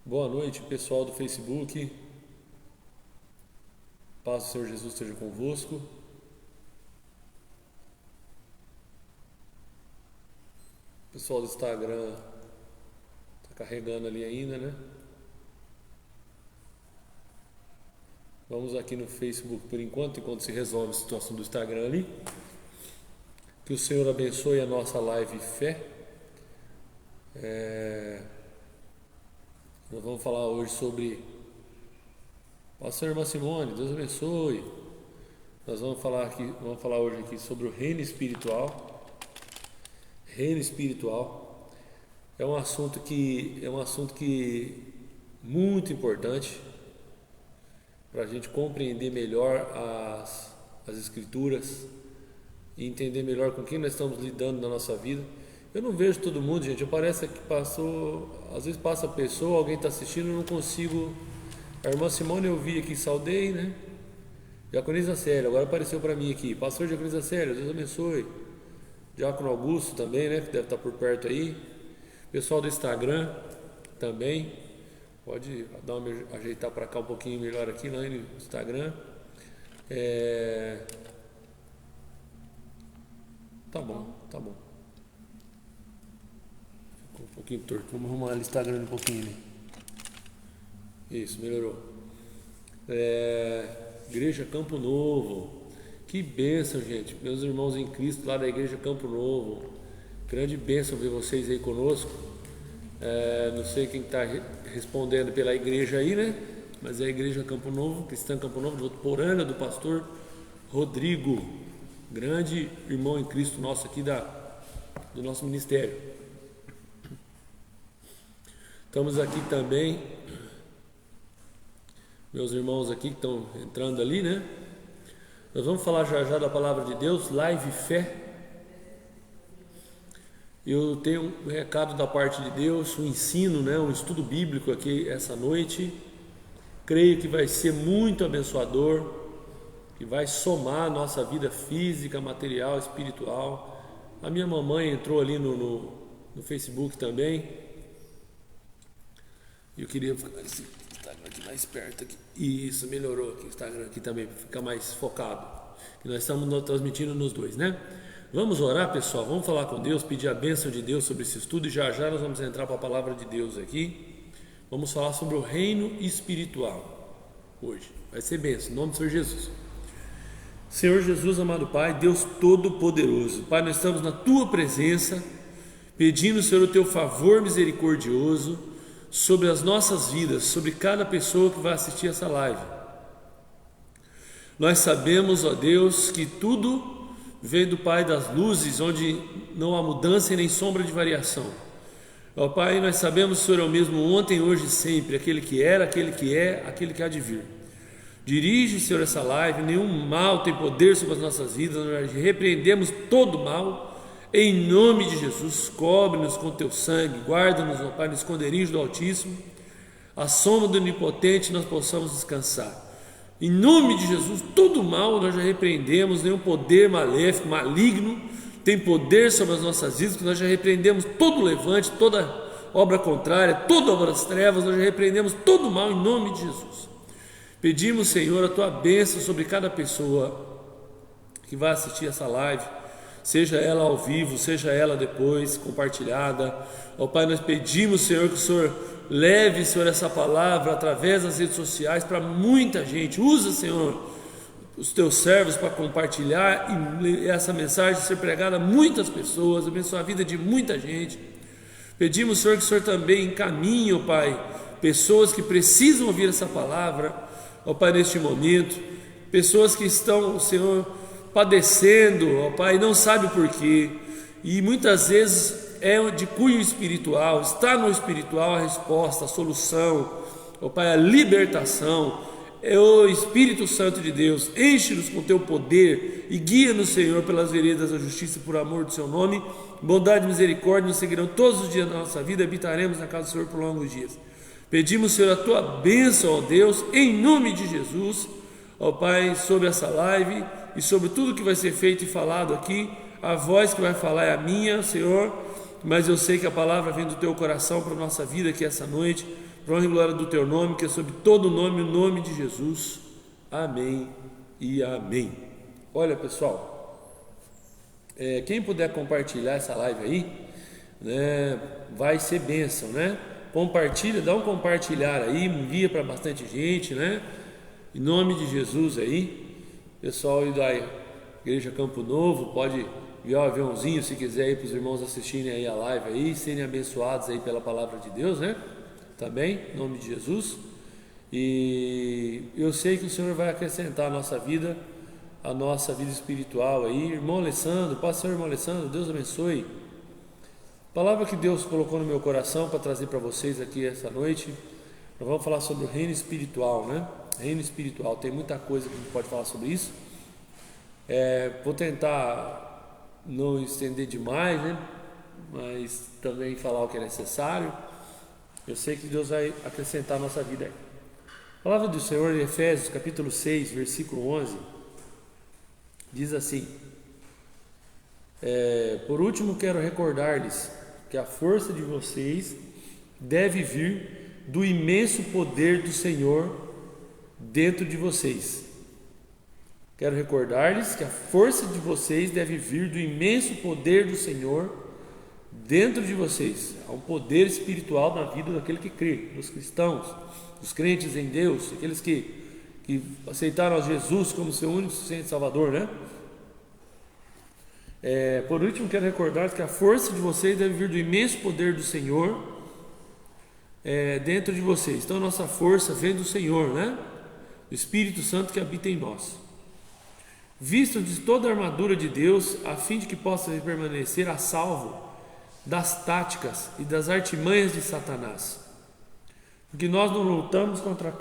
Boa noite, pessoal do Facebook. Paz do Senhor Jesus esteja convosco. Pessoal do Instagram está carregando ali ainda, né? Vamos aqui no Facebook por enquanto se resolve a situação do Instagram ali. Que o Senhor abençoe a nossa live fé. Nós vamos falar hoje sobre Pastor Irmã Simone, Deus abençoe. Nós vamos falar hoje aqui sobre o reino espiritual. Reino espiritual é um assunto que muito importante para a gente compreender melhor as escrituras e entender melhor com quem nós estamos lidando na nossa vida. Eu não vejo todo mundo, gente. Parece que às vezes passa a pessoa, alguém está assistindo, eu não consigo. A irmã Simone eu vi aqui, saudei, né? Diaconisa Célia, agora apareceu para mim aqui. Pastor Diaconisa Célia, Deus abençoe. Diácono Augusto também, né? Que deve estar por perto aí. Pessoal do Instagram também. Pode ajeitar para cá um pouquinho melhor aqui, lá no Instagram. Tá bom. Ficou um pouquinho torto. Vamos arrumar o Instagram um pouquinho ali. Isso, melhorou. Igreja Campo Novo. Que bênção, gente. Meus irmãos em Cristo lá da Igreja Campo Novo. Grande bênção ver vocês aí conosco. Não sei quem está respondendo pela igreja aí, né? Mas é a Igreja Campo Novo, Cristã Campo Novo, de Votuporanga, do pastor Rodrigo. Grande irmão em Cristo nosso aqui do nosso ministério. Estamos aqui também, meus irmãos aqui que estão entrando ali, né? Nós vamos falar já da palavra de Deus, live fé. Eu tenho um recado da parte de Deus, um ensino, né? Um estudo bíblico aqui essa noite. Creio que vai ser muito abençoador, que vai somar a nossa vida física, material, espiritual. A minha mamãe entrou ali no Facebook também. Eu queria ficar esse Instagram aqui mais perto aqui. Isso, melhorou aqui o Instagram aqui também, para ficar mais focado. E nós estamos transmitindo nos dois, né? Vamos orar, pessoal, vamos falar com Deus, pedir a bênção de Deus sobre esse estudo e já nós vamos entrar para a palavra de Deus aqui. Vamos falar sobre o reino espiritual hoje. Vai ser bênção, em nome do Senhor Jesus. Senhor Jesus, amado Pai, Deus Todo-Poderoso, Pai, nós estamos na Tua presença, pedindo, Senhor, o Teu favor misericordioso sobre as nossas vidas, sobre cada pessoa que vai assistir essa live. Nós sabemos, ó Deus, que tudo vem do Pai das luzes, onde não há mudança e nem sombra de variação. Ó Pai, nós sabemos, Senhor, é o mesmo ontem, hoje e sempre, aquele que era, aquele que é, aquele que há de vir. Dirige, Senhor, essa live, nenhum mal tem poder sobre as nossas vidas, nós repreendemos todo mal, em nome de Jesus. Cobre-nos com Teu sangue, guarda-nos, ó Pai, no esconderijo do Altíssimo, à sombra do Onipotente nós possamos descansar. Em nome de Jesus, todo mal nós já repreendemos, nenhum poder maléfico, maligno tem poder sobre as nossas vidas, nós já repreendemos todo levante, toda obra contrária, toda obra das trevas, nós já repreendemos todo mal em nome de Jesus. Pedimos, Senhor, a Tua bênção sobre cada pessoa que vai assistir essa live, seja ela ao vivo, seja ela depois compartilhada. Ó Pai, nós pedimos, Senhor, que o Senhor leve, Senhor, essa palavra através das redes sociais para muita gente. Usa, Senhor, os Teus servos para compartilhar e essa mensagem ser pregada a muitas pessoas, abençoar a vida de muita gente. Pedimos, Senhor, que o Senhor também encaminhe, ó Pai, pessoas que precisam ouvir essa palavra, ó Pai, neste momento, pessoas que estão, Senhor, padecendo, ó Pai, não sabe por quê, e muitas vezes é de cunho espiritual, está no espiritual a resposta, a solução, ó Pai, a libertação. É o Espírito Santo de Deus, enche-nos com Teu poder e guia-nos, Senhor, pelas veredas da justiça, por amor do Seu nome. Bondade e misericórdia nos seguirão todos os dias da nossa vida, habitaremos na casa do Senhor por longos dias. Pedimos, Senhor, a Tua bênção, ó Deus, em nome de Jesus, ó Pai, sobre essa live e sobre tudo que vai ser feito e falado aqui. A voz que vai falar é a minha, Senhor, mas eu sei que a palavra vem do Teu coração para a nossa vida aqui essa noite. para honra e glória do teu nome, que é sobre todo nome, o nome de Jesus. Amém e amém. Olha, pessoal, quem puder compartilhar essa live aí, né, vai ser bênção, né? Compartilha, dá um compartilhar aí, envia para bastante gente, né? Em nome de Jesus aí, pessoal aí da Igreja Campo Novo, pode enviar um aviãozinho se quiser aí para os irmãos assistirem aí a live aí, serem abençoados aí pela palavra de Deus, né? Também, em nome de Jesus. E eu sei que o Senhor vai acrescentar a nossa vida espiritual aí. Irmão Alessandro, pastor irmão Alessandro, Deus abençoe. Palavra que Deus colocou no meu coração para trazer para vocês aqui essa noite. Nós vamos falar sobre o reino espiritual, né? Reino espiritual, tem muita coisa que a gente pode falar sobre isso. Vou tentar não estender demais, né? Mas também falar o que é necessário. Eu sei que Deus vai acrescentar a nossa vida aí. A palavra do Senhor em Efésios capítulo 6, versículo 11, diz assim: por último quero recordar-lhes que a força de vocês deve vir do imenso poder do Senhor dentro de vocês. Quero recordar-lhes que a força de vocês deve vir do imenso poder do Senhor dentro de vocês. Há um poder espiritual na vida daquele que crê, dos cristãos, dos crentes em Deus, aqueles que aceitaram a Jesus como seu único suficiente Salvador, né? Por último, quero recordar que a força de vocês deve vir do imenso poder do Senhor dentro de vocês. Então, a nossa força vem do Senhor, né? Do Espírito Santo que habita em nós. Visto de toda a armadura de Deus, a fim de que possa permanecer a salvo das táticas e das artimanhas de Satanás. Porque nós não lutamos contra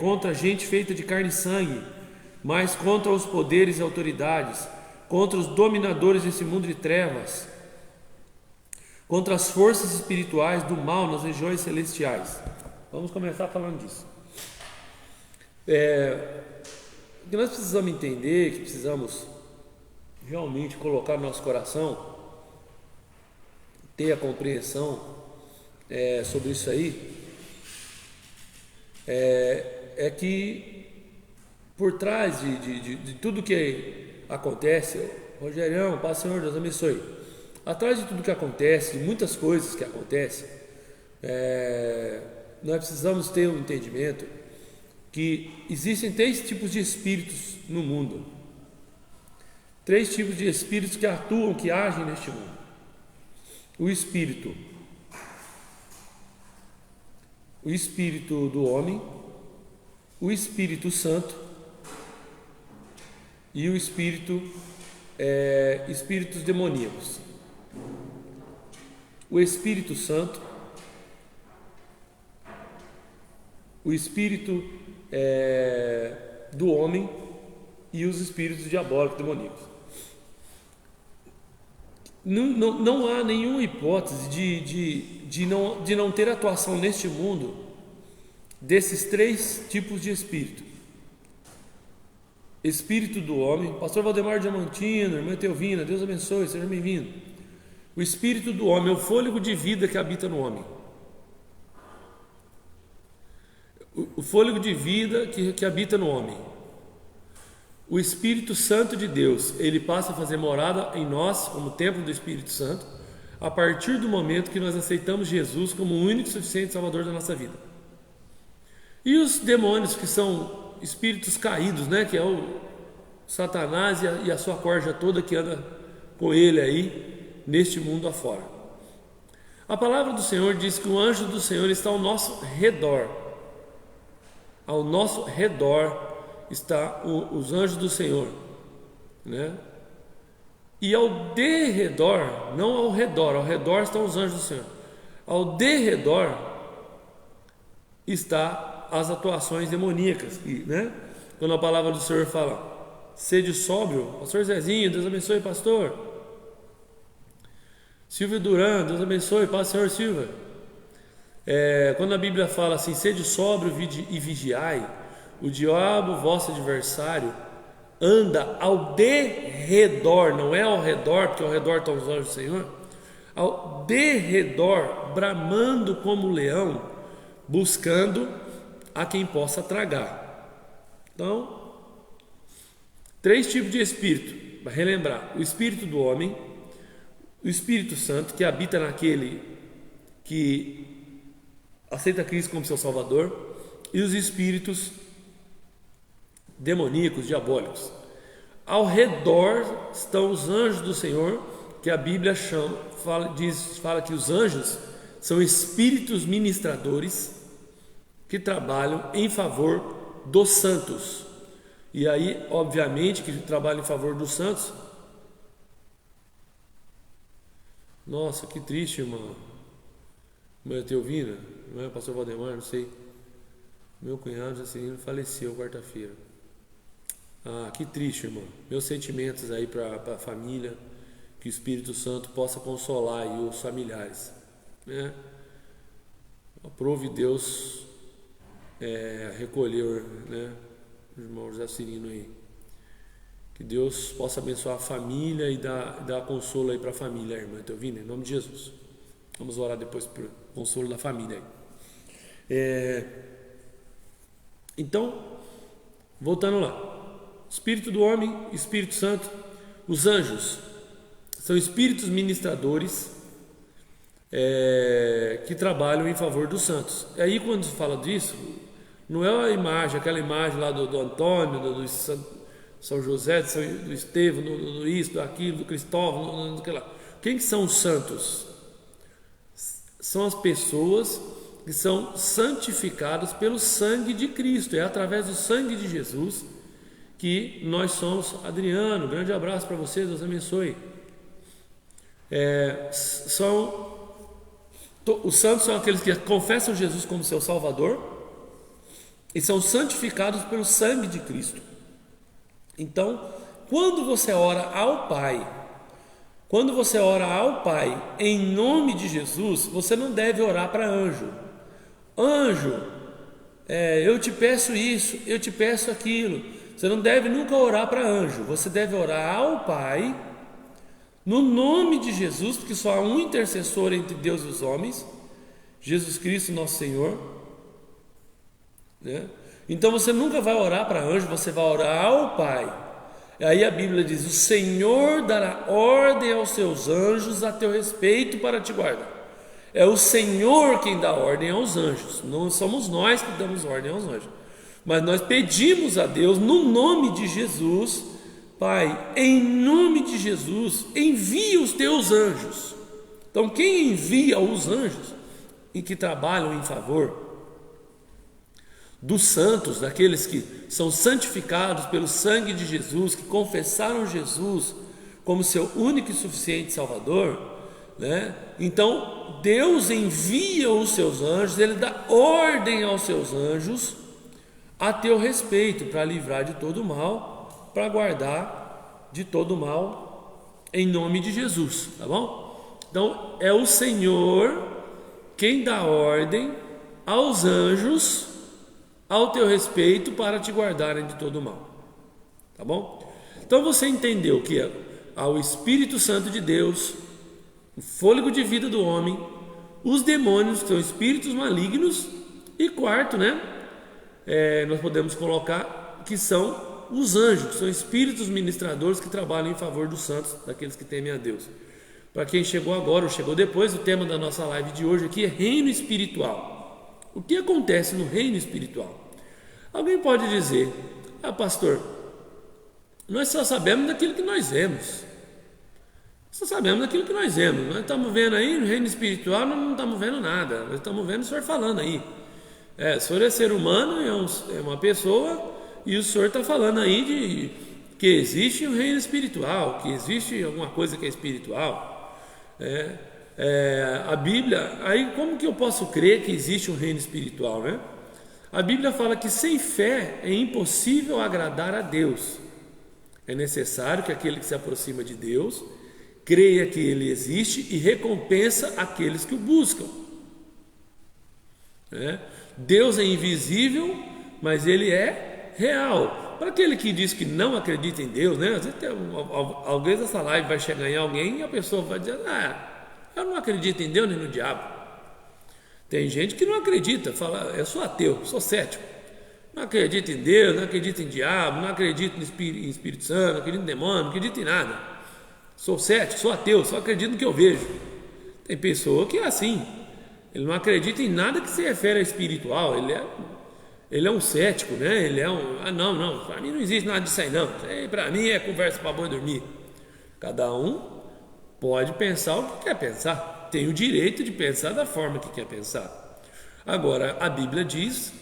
contra gente feita de carne e sangue, mas contra os poderes e autoridades, contra os dominadores desse mundo de trevas, contra as forças espirituais do mal nas regiões celestiais. Vamos começar falando disso. O que nós precisamos entender, que precisamos realmente colocar no nosso coração, ter a compreensão sobre isso aí, é que por trás de tudo que acontece, Rogerião, Pai Senhor, Deus abençoe, atrás de tudo que acontece, de muitas coisas que acontecem, nós precisamos ter um entendimento que existem 3 tipos de espíritos no mundo, 3 tipos de espíritos que atuam, que agem neste mundo. O espírito do homem, o Espírito Santo e o espíritos demoníacos. O Espírito Santo, o espírito do homem e os espíritos diabólicos demoníacos. Não há nenhuma hipótese de não ter atuação neste mundo desses 3 tipos de espírito. Espírito do homem, pastor Valdemar Diamantino, irmã Teovina, Deus abençoe, seja bem-vindo. O espírito do homem é o fôlego de vida que habita no homem. O fôlego de vida que habita no homem. O Espírito Santo de Deus, ele passa a fazer morada em nós, como templo do Espírito Santo, a partir do momento que nós aceitamos Jesus como o único e suficiente Salvador da nossa vida. E os demônios, que são espíritos caídos, né? Que é o Satanás e a sua corja toda que anda com ele aí, neste mundo afora. A palavra do Senhor diz que o anjo do Senhor está ao nosso redor. Ao nosso redor está os anjos do Senhor, né? E ao derredor, não ao redor estão os anjos do Senhor. Ao derredor está as atuações demoníacas, né? Quando a palavra do Senhor fala: sede sóbrio, pastor Zezinho, Deus abençoe, pastor Silvio Duran, Deus abençoe, paz, Senhor Silva. Quando a Bíblia fala assim: sede sóbrio e vigiai, o diabo, vosso adversário, anda ao derredor, não é ao redor, porque ao redor estão os anjos do Senhor, ao derredor redor, bramando como um leão, buscando a quem possa tragar. Então, 3 tipos de espírito, para relembrar: o espírito do homem, o Espírito Santo, que habita naquele que aceita Cristo como seu Salvador, e os espíritos demoníacos, diabólicos. Ao redor estão os anjos do Senhor, que a Bíblia fala que os anjos são espíritos ministradores que trabalham em favor dos santos. E aí, obviamente, que trabalham em favor dos santos. Nossa, que triste, irmão. Irmã Teovina, não é o pastor Valdemar, não sei. Meu cunhado Jacirino faleceu quarta-feira. Ah, que triste, irmão. Meus sentimentos aí para a família, que o Espírito Santo possa consolar aí os familiares, né? Aprove Deus recolher, né, o irmão Jacirino aí. Que Deus possa abençoar a família e dar consolo aí para a família, irmã Teovina, em nome de Jesus. Vamos orar depois por consolo da família aí. Então, voltando lá. Espírito do homem, Espírito Santo. Os anjos são espíritos ministradores que trabalham em favor dos santos. E aí, quando se fala disso, não é a imagem, aquela imagem lá do Antônio, do São José, do Estevão, do isso, do aquilo, do Cristóvão, do que lá. Quem que são os santos? São as pessoas que são santificadas pelo sangue de Cristo. É através do sangue de Jesus que nós somos. Adriano, grande abraço para você, Deus abençoe. Os santos são aqueles que confessam Jesus como seu Salvador e são santificados pelo sangue de Cristo. Então, quando você ora ao Pai em nome de Jesus, você não deve orar para anjo. Anjo, eu te peço isso, eu te peço aquilo. Você não deve nunca orar para anjo. Você deve orar ao Pai no nome de Jesus, porque só há um intercessor entre Deus e os homens, Jesus Cristo, nosso Senhor, né? Então você nunca vai orar para anjo, você vai orar ao Pai. E aí a Bíblia diz: o Senhor dará ordem aos seus anjos a teu respeito para te guardar. É o Senhor quem dá ordem aos anjos, não somos nós que damos ordem aos anjos. Mas nós pedimos a Deus no nome de Jesus: Pai, em nome de Jesus, envia os teus anjos. Então quem envia os anjos e que trabalham em favor dos santos, daqueles que são santificados pelo sangue de Jesus, que confessaram Jesus como seu único e suficiente Salvador, né? Então Deus envia os seus anjos, Ele dá ordem aos seus anjos a teu respeito, para livrar de todo mal, para guardar de todo mal, em nome de Jesus, tá bom? Então é o Senhor quem dá ordem aos anjos ao teu respeito para te guardarem de todo mal, tá bom? Então você entendeu que ao Espírito Santo de Deus, o fôlego de vida do homem, os demônios, que são espíritos malignos, e quarto, né, nós podemos colocar que são os anjos, que são espíritos ministradores que trabalham em favor dos santos, daqueles que temem a Deus. Para quem chegou agora ou chegou depois, o tema da nossa live de hoje aqui é reino espiritual. O que acontece no reino espiritual? Alguém pode dizer: ah, pastor, nós só sabemos daquilo que nós vemos. Só sabemos daquilo que nós vemos. Nós estamos vendo aí no reino espiritual, nós não estamos vendo nada. Nós estamos vendo o senhor falando aí. O senhor é ser humano, é uma pessoa, e o senhor está falando aí de que existe um reino espiritual, que existe alguma coisa que é espiritual. A Bíblia, aí como que eu posso crer que existe um reino espiritual, né? A Bíblia fala que sem fé é impossível agradar a Deus. É necessário que aquele que se aproxima de Deus creia que Ele existe e recompensa aqueles que o buscam. Deus é invisível, mas Ele é real. Para aquele que diz que não acredita em Deus, né? Às vezes alguém dessa live vai chegar em alguém e a pessoa vai dizer: eu não acredito em Deus nem no diabo. Tem gente que não acredita, fala, eu sou ateu, sou cético. Não acredito em Deus, não acredito em diabo, não acredito em Espírito Santo, não acredito em demônio, não acredito em nada. Sou cético, sou ateu, só acredito no que eu vejo. Tem pessoa que é assim, ele não acredita em nada que se refere a espiritual, ele é um cético, né? Ele é um, não, para mim não existe nada disso aí não, para mim é conversa para boi dormir. Cada um pode pensar o que quer pensar, tem o direito de pensar da forma que quer pensar. Agora, a Bíblia diz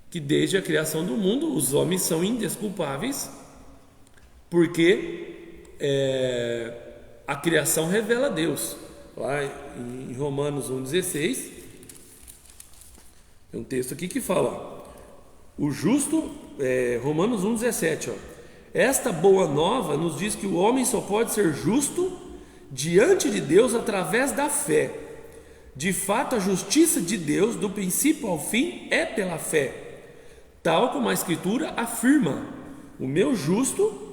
que desde a criação do mundo os homens são indesculpáveis, porque a criação revela Deus. Lá em Romanos 1,16 tem um texto aqui que fala, o justo, Romanos 1,17, esta boa nova nos diz que o homem só pode ser justo diante de Deus através da fé. De fato, a justiça de Deus, do princípio ao fim, é pela fé, tal como a Escritura afirma, o meu justo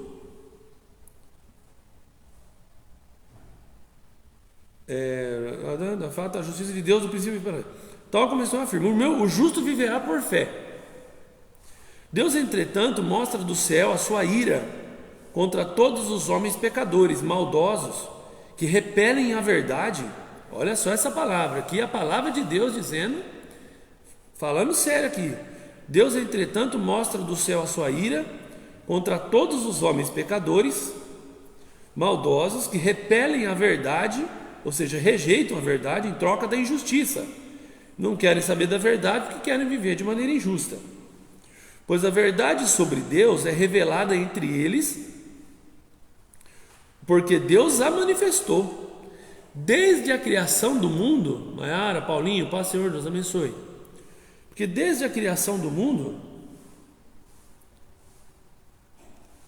de fato, a justiça de Deus, do princípio pela fé, tal como a Escritura afirma, o justo viverá por fé. Deus, entretanto, mostra do céu a sua ira contra todos os homens pecadores, maldosos, que repelem a verdade. Olha só essa palavra aqui, a palavra de Deus dizendo, falando sério aqui, Deus, entretanto, mostra do céu a sua ira contra todos os homens pecadores, maldosos, que repelem a verdade, ou seja, rejeitam a verdade em troca da injustiça. Não querem saber da verdade porque querem viver de maneira injusta. Pois a verdade sobre Deus é revelada entre eles, porque Deus a manifestou. Desde a criação do mundo, Maiara, Paulinho, Pai Senhor, Deus abençoe. Porque desde a criação do mundo,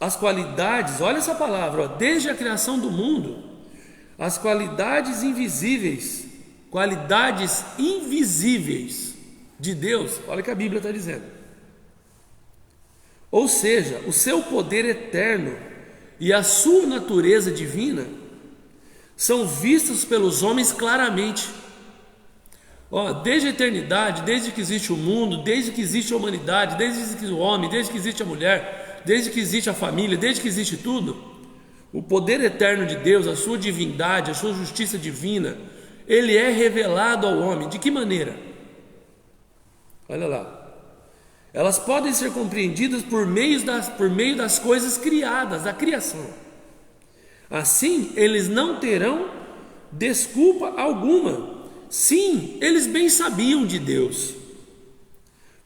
as qualidades, olha essa palavra, desde a criação do mundo, as qualidades invisíveis de Deus, olha o que a Bíblia está dizendo. Ou seja, o seu poder eterno e a sua natureza divina são vistos pelos homens claramente. Desde a eternidade, desde que existe o mundo, desde que existe a humanidade, desde que existe o homem, desde que existe a mulher, desde que existe a família, desde que existe tudo, o poder eterno de Deus, a sua divindade, a sua justiça divina, ele é revelado ao homem. De que maneira? Olha lá. Elas podem ser compreendidas por meio das coisas criadas, da criação. Assim, eles não terão desculpa alguma. Sim, eles bem sabiam de Deus,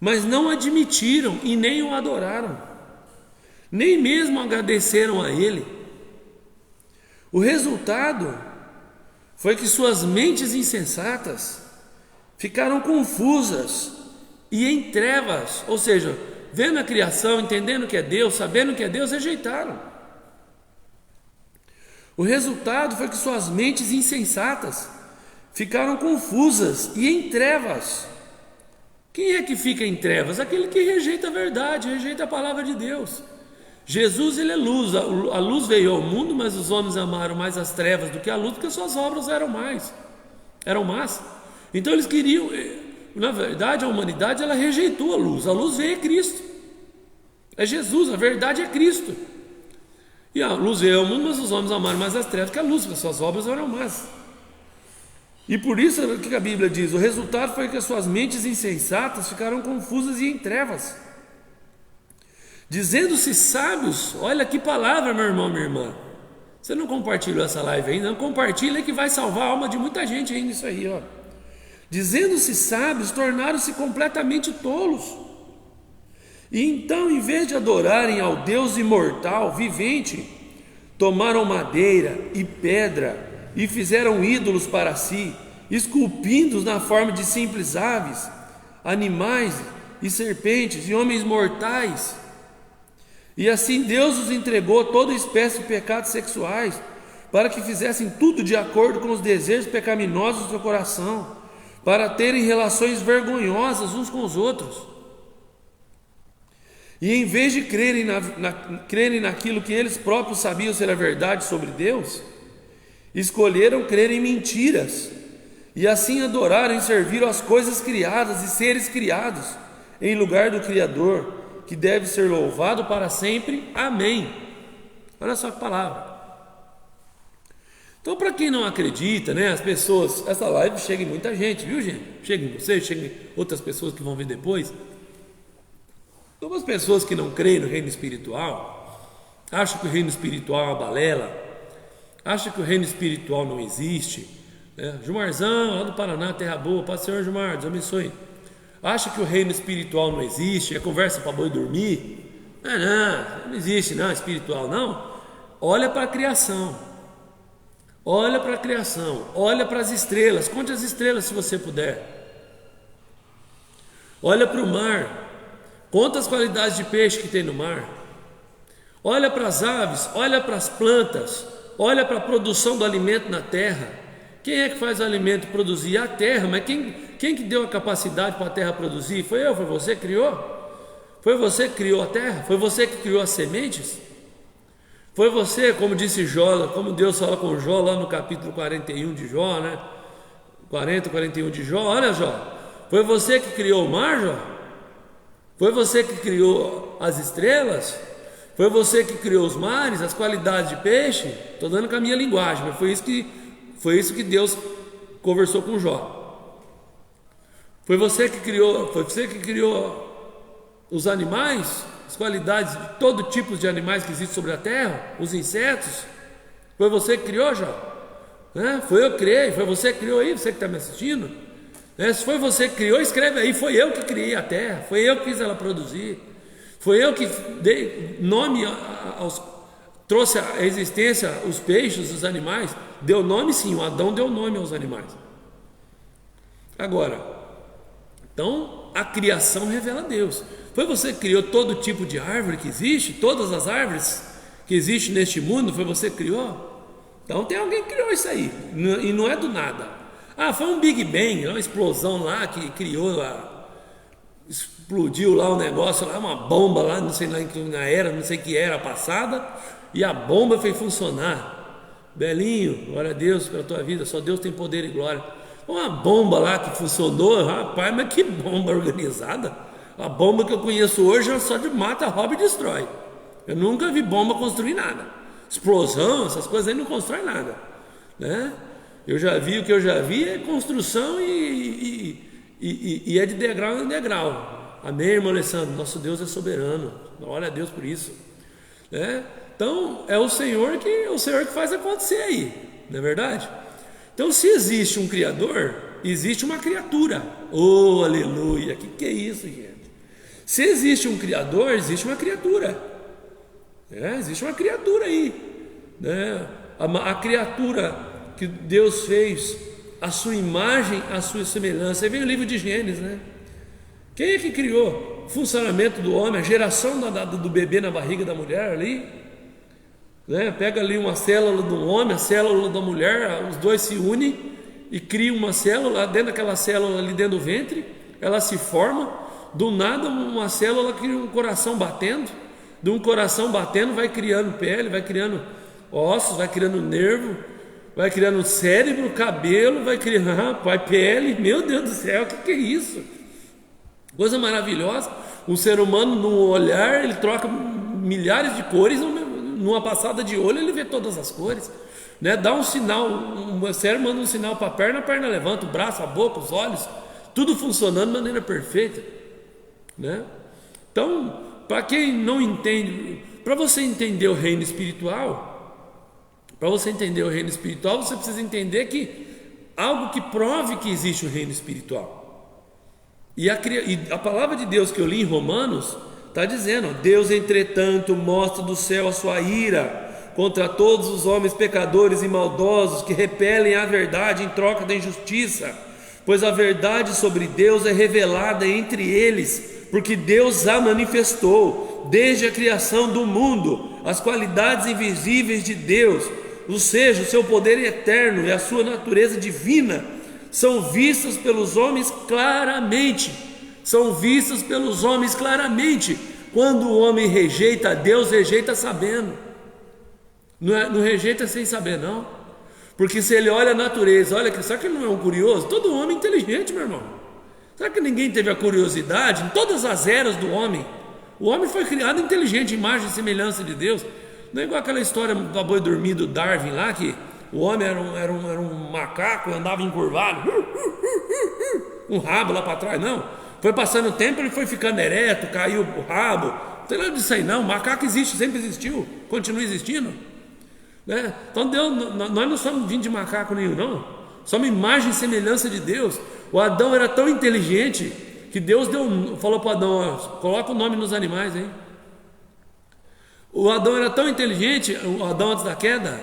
mas não admitiram e nem o adoraram, nem mesmo agradeceram a Ele. O resultado foi que suas mentes insensatas ficaram confusas e em trevas, ou seja, vendo a criação, entendendo que é Deus, sabendo que é Deus, rejeitaram. O resultado foi que suas mentes insensatas ficaram confusas e em trevas. Quem é que fica em trevas? Aquele que rejeita a verdade, rejeita a palavra de Deus. Jesus, ele é luz, a luz veio ao mundo, mas os homens amaram mais as trevas do que a luz, porque suas obras eram más. Então eles queriam, na verdade, a humanidade ela rejeitou a luz veio a Cristo, é Jesus, a verdade é Cristo. E a luz veio ao mundo, mas os homens amaram mais as trevas que a luz, porque suas obras eram más. E por isso, o que a Bíblia diz? O resultado foi que as suas mentes insensatas ficaram confusas e em trevas, dizendo-se sábios. Olha que palavra, meu irmão, minha irmã. Você não compartilhou essa live ainda? Não compartilha, que vai salvar a alma de muita gente ainda isso aí, ó. Dizendo-se sábios, tornaram-se completamente tolos. E então, em vez de adorarem ao Deus imortal, vivente, tomaram madeira e pedra e fizeram ídolos para si, esculpindo-os na forma de simples aves, animais e serpentes e homens mortais. E assim Deus os entregou toda espécie de pecados sexuais, para que fizessem tudo de acordo com os desejos pecaminosos do seu coração, para terem relações vergonhosas uns com os outros. E em vez de crerem naquilo que eles próprios sabiam ser a verdade sobre Deus, escolheram crer em mentiras e assim adoraram e serviram as coisas criadas e seres criados, em lugar do Criador, que deve ser louvado para sempre. Amém. Olha só que palavra. Então, para quem não acredita, né, as pessoas, essa live chega em muita gente, viu, gente? Chega em vocês, chega em outras pessoas que vão ver depois. Algumas pessoas que não creem no reino espiritual, acham que o reino espiritual é uma balela, acham que o reino espiritual não existe, né? Jumarzão, lá do Paraná, terra boa, Paz do Senhor, Jumar, Deus abençoe. Acha que o reino espiritual não existe, é conversa para boi dormir. Não existe não, espiritual não. Olha para a criação, olha para a criação, olha para as estrelas, conte as estrelas se você puder. Olha para o mar, conta as qualidades de peixe que tem no mar. Olha para as aves, olha para as plantas, olha para a produção do alimento na terra. Quem é que faz o alimento produzir? A terra. Mas quem que deu a capacidade para a terra produzir? Foi eu, foi você que criou? Foi você que criou a terra? Foi você que criou as sementes? Foi você, como disse Jó, como Deus fala com Jó lá no capítulo 41 de Jó, né? 41 de Jó, olha Jó. Foi você que criou o mar, Jó? Foi você que criou as estrelas? Foi você que criou os mares, as qualidades de peixe? Estou dando com a minha linguagem, mas foi isso que Deus conversou com Jó. Foi você que criou os animais, as qualidades de todo tipo de animais que existem sobre a terra, os insetos. Foi você que criou, Jó? Foi eu que criei, foi você que criou aí, você que está me assistindo. Se foi você que criou, escreve aí, foi eu que criei a terra, foi eu que fiz ela produzir, foi eu que dei nome trouxe à existência os peixes, os animais. Deu nome sim, o Adão deu nome aos animais. Agora, então a criação revela Deus. Foi você que criou todo tipo de árvore que existe, todas as árvores que existem neste mundo, foi você que criou? Então tem alguém que criou isso aí, e não é do nada. Foi um Big Bang, uma explosão lá que criou lá, explodiu lá um negócio lá, uma bomba lá, não sei na era, não sei que era passada, e a bomba fez funcionar. Belinho, glória a Deus pela tua vida, só Deus tem poder e glória. Uma bomba lá que funcionou, rapaz, mas que bomba organizada. A bomba que eu conheço hoje é só de mata, rouba e destrói. Eu nunca vi bomba construir nada. Explosão, essas coisas aí não constroem nada, né? Eu já vi, o que eu já vi é construção e é de degrau em degrau. Amém, irmão Alessandro? Nosso Deus é soberano, glória a Deus por isso, né? Então é o Senhor que faz acontecer aí, não é verdade? Então, se existe um Criador, existe uma criatura. Oh, aleluia! Que é isso, gente? Se existe um Criador, existe uma criatura. Existe uma criatura aí, né? A criatura que Deus fez, a sua imagem, a sua semelhança. Aí vem o livro de Gênesis, né? Quem é que criou o funcionamento do homem, a geração do bebê na barriga da mulher ali? Né? Pega ali uma célula do homem, a célula da mulher, os dois se unem e criam uma célula. Dentro daquela célula ali dentro do ventre, ela se forma. Do nada uma célula cria um coração batendo. De um coração batendo vai criando pele, vai criando ossos, vai criando nervo, vai criando cérebro, cabelo, vai criando, rapaz, pele. Meu Deus do céu, o que é isso? Coisa maravilhosa. Um ser humano, num olhar, ele troca milhares de cores, numa passada de olho ele vê todas as cores, né? Dá um sinal, o cérebro manda um sinal para a perna levanta, o braço, a boca, os olhos, tudo funcionando de maneira perfeita, né? Então, para quem não entende, para você entender o reino espiritual, você precisa entender que algo que prove que existe o reino espiritual. E a palavra de Deus que eu li em Romanos está dizendo: Deus, entretanto, mostra do céu a sua ira contra todos os homens pecadores e maldosos que repelem a verdade em troca da injustiça, pois a verdade sobre Deus é revelada entre eles, porque Deus a manifestou desde a criação do mundo, as qualidades invisíveis de Deus, ou seja, o seu poder eterno e a sua natureza divina, são vistas pelos homens claramente. Quando o homem rejeita a Deus, rejeita sabendo, não rejeita sem saber não, Porque se ele olha a natureza, olha que, será que ele não é um curioso? Todo homem é inteligente, meu irmão. Será que ninguém teve a curiosidade em todas as eras do homem? O homem foi criado inteligente, imagem e semelhança de Deus. Não é igual aquela história do boi dormir do Darwin lá, que o homem era um macaco, andava encurvado, um rabo lá para trás, não. Foi passando o tempo, ele foi ficando ereto, caiu o rabo. Não tem nada disso aí não, o macaco existe, sempre existiu, continua existindo, né? Então Deus, nós não somos vindos de macaco nenhum não, somos imagem e semelhança de Deus. O Adão era tão inteligente que Deus falou para Adão, ó, coloca o nome nos animais, hein? O Adão era tão inteligente, o Adão antes da queda,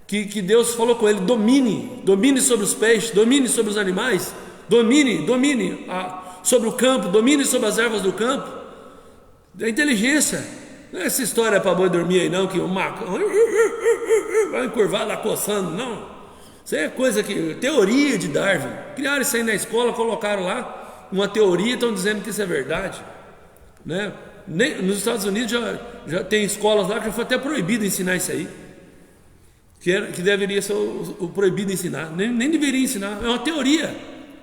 que Deus falou com ele, domine sobre os peixes, domine sobre os animais, domine sobre o campo, domine sobre as ervas do campo. A inteligência, não é essa história para boi dormir aí não, que o macaco vai encurvar lá coçando, não. Isso é coisa que, teoria de Darwin, criaram isso aí na escola, colocaram lá uma teoria, estão dizendo que isso é verdade, né? Nos Estados Unidos já tem escolas lá que já foi até proibido ensinar isso aí, que deveria ser o proibido ensinar, nem deveria ensinar, é uma teoria,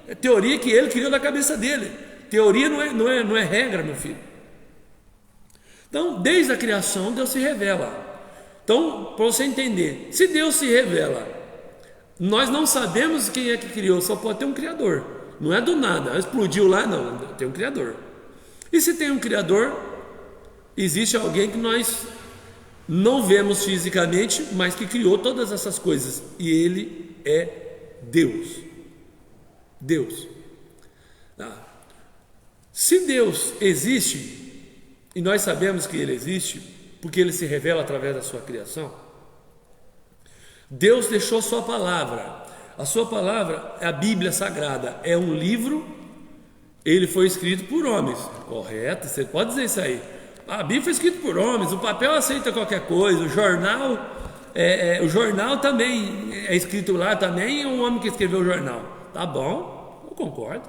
é teoria que ele criou da cabeça dele. Teoria não é regra, meu filho. Então, desde a criação, Deus se revela. Então, para você entender, se Deus se revela, nós não sabemos quem é que criou, só pode ter um Criador. Não é do nada, explodiu lá, não, tem um Criador. E se tem um Criador, existe alguém que nós não vemos fisicamente, mas que criou todas essas coisas. E Ele é Deus. Deus. Se Deus existe, e nós sabemos que Ele existe, porque Ele se revela através da sua criação, Deus deixou sua palavra. A sua palavra é a Bíblia Sagrada, é um livro, ele foi escrito por homens, correto? Você pode dizer isso aí. A Bíblia foi escrita por homens, o papel aceita qualquer coisa, o jornal também é escrito lá, também é um homem que escreveu o jornal. Tá bom, eu concordo.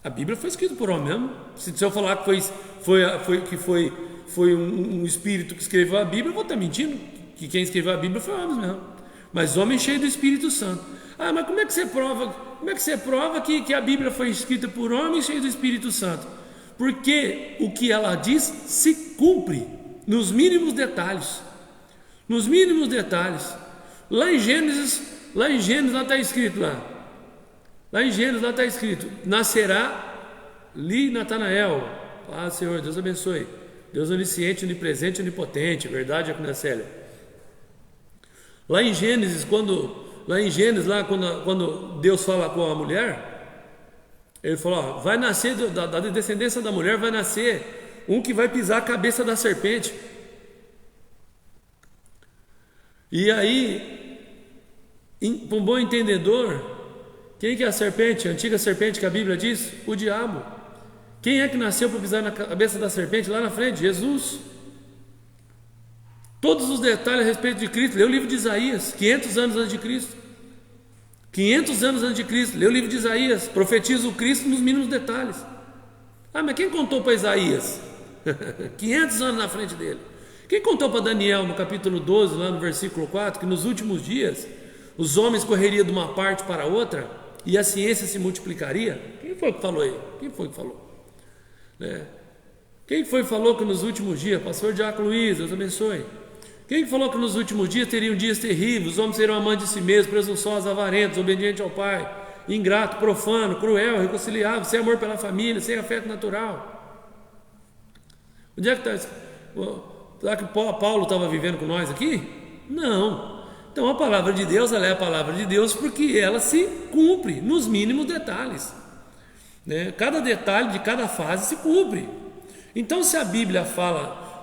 A Bíblia foi escrita por homem mesmo. Se eu falar que foi um espírito que escreveu a Bíblia, eu vou estar mentindo, que quem escreveu a Bíblia foi homem mesmo. Mas homem cheio do Espírito Santo. Ah, mas como é que você prova que a Bíblia foi escrita por homem cheio do Espírito Santo? Porque o que ela diz se cumpre nos mínimos detalhes. Nos mínimos detalhes. Lá em Gênesis lá está escrito lá em Gênesis lá está escrito: nascerá li Natanael. Ah, Senhor, Deus abençoe. Deus onisciente, onipresente, onipotente. Verdade, Acnacélia. Lá em Gênesis, quando Deus fala com a mulher, Ele falou: ó, vai nascer da descendência da mulher, vai nascer um que vai pisar a cabeça da serpente. E aí, para um bom entendedor, quem que é a serpente? A antiga serpente que a Bíblia diz? O diabo. Quem é que nasceu para pisar na cabeça da serpente lá na frente? Jesus. Todos os detalhes a respeito de Cristo. Lê o livro de Isaías, 500 anos antes de Cristo. 500 anos antes de Cristo. Lê o livro de Isaías, profetiza o Cristo nos mínimos detalhes. Ah, mas quem contou para Isaías? 500 anos na frente dele. Quem contou para Daniel no capítulo 12, lá no versículo 4, que nos últimos dias os homens correriam de uma parte para outra e a ciência se multiplicaria? Quem foi que falou aí? Quem foi que falou? Quem foi que falou que nos últimos dias, pastor Diácono Luiz, Deus abençoe. Quem falou que nos últimos dias teriam dias terríveis, os homens seriam amantes de si mesmos, presunçosos, avarentos, obedientes ao Pai, ingrato, profano, cruel, reconciliável, sem amor pela família, sem afeto natural? Onde é que está? Será que Paulo estava vivendo com nós aqui? Não. Então a palavra de Deus, ela é a palavra de Deus porque ela se cumpre nos mínimos detalhes, Cada detalhe de cada fase se cumpre. Então se a Bíblia fala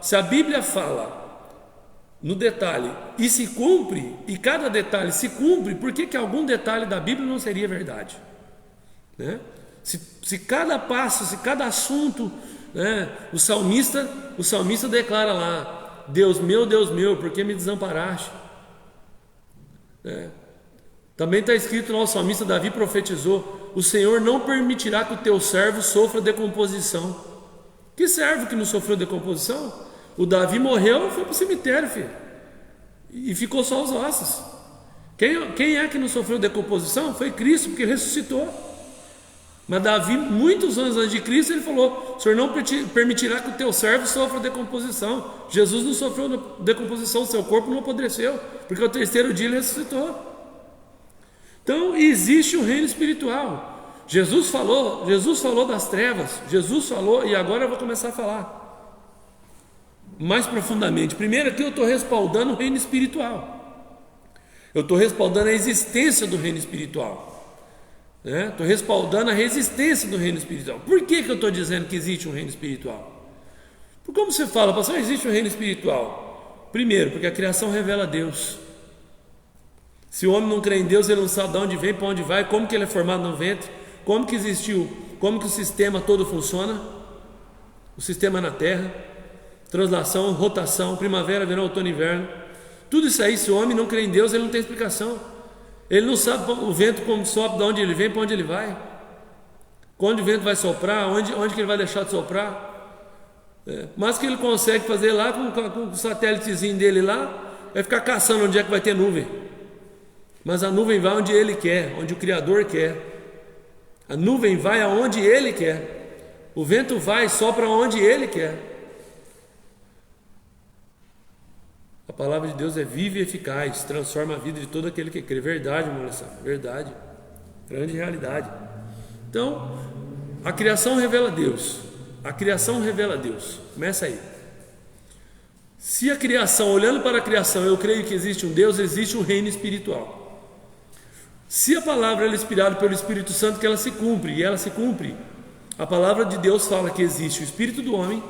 no detalhe e se cumpre, e cada detalhe se cumpre, por que algum detalhe da Bíblia não seria verdade? Se cada passo, se cada assunto, o salmista declara lá: Deus meu, por que me desamparaste? Também está escrito lá, o salmista Davi profetizou: o Senhor não permitirá que o teu servo sofra decomposição. Que servo que não sofreu decomposição? O Davi morreu, foi para o cemitério, filho, e ficou só os ossos. Quem é que não sofreu decomposição? Foi Cristo, porque ressuscitou. Mas Davi, muitos anos antes de Cristo, ele falou: o Senhor não permitirá que o teu servo sofra decomposição. Jesus não sofreu decomposição, seu corpo não apodreceu, porque ao terceiro dia ele ressuscitou. Então existe um reino espiritual. Jesus falou das trevas, Jesus falou, e agora eu vou começar a falar mais profundamente. Primeiro aqui eu estou respaldando o reino espiritual, eu estou respaldando a existência do reino espiritual. Estou respaldando a resistência do reino espiritual. Por que eu estou dizendo que existe um reino espiritual? Porque como você fala, pastor, existe um reino espiritual? Primeiro, porque a criação revela Deus. Se o homem não crê em Deus, ele não sabe de onde vem, para onde vai, como que ele é formado no ventre, como que existiu, como que o sistema todo funciona, o sistema na terra, translação, rotação, primavera, verão, outono e inverno. Tudo isso aí, se o homem não crê em Deus, ele não tem explicação. Ele não sabe o vento como sopra, de onde ele vem, para onde ele vai, quando o vento vai soprar, onde que ele vai deixar de soprar. Mas que ele consegue fazer lá com o satélitezinho dele lá, é ficar caçando onde é que vai ter nuvem. Mas a nuvem vai onde ele quer, onde o Criador quer. A nuvem vai aonde ele quer. O vento vai, sopra onde ele quer. A palavra de Deus é viva e eficaz, transforma a vida de todo aquele que crê. Verdade, meu irmão, verdade, grande realidade. Então, a criação revela Deus. A criação revela Deus. Começa aí. Se a criação, olhando para a criação, eu creio que existe um Deus, existe um reino espiritual. Se a palavra é inspirada pelo Espírito Santo, que ela se cumpre, e ela se cumpre. A palavra de Deus fala que existe o Espírito do homem,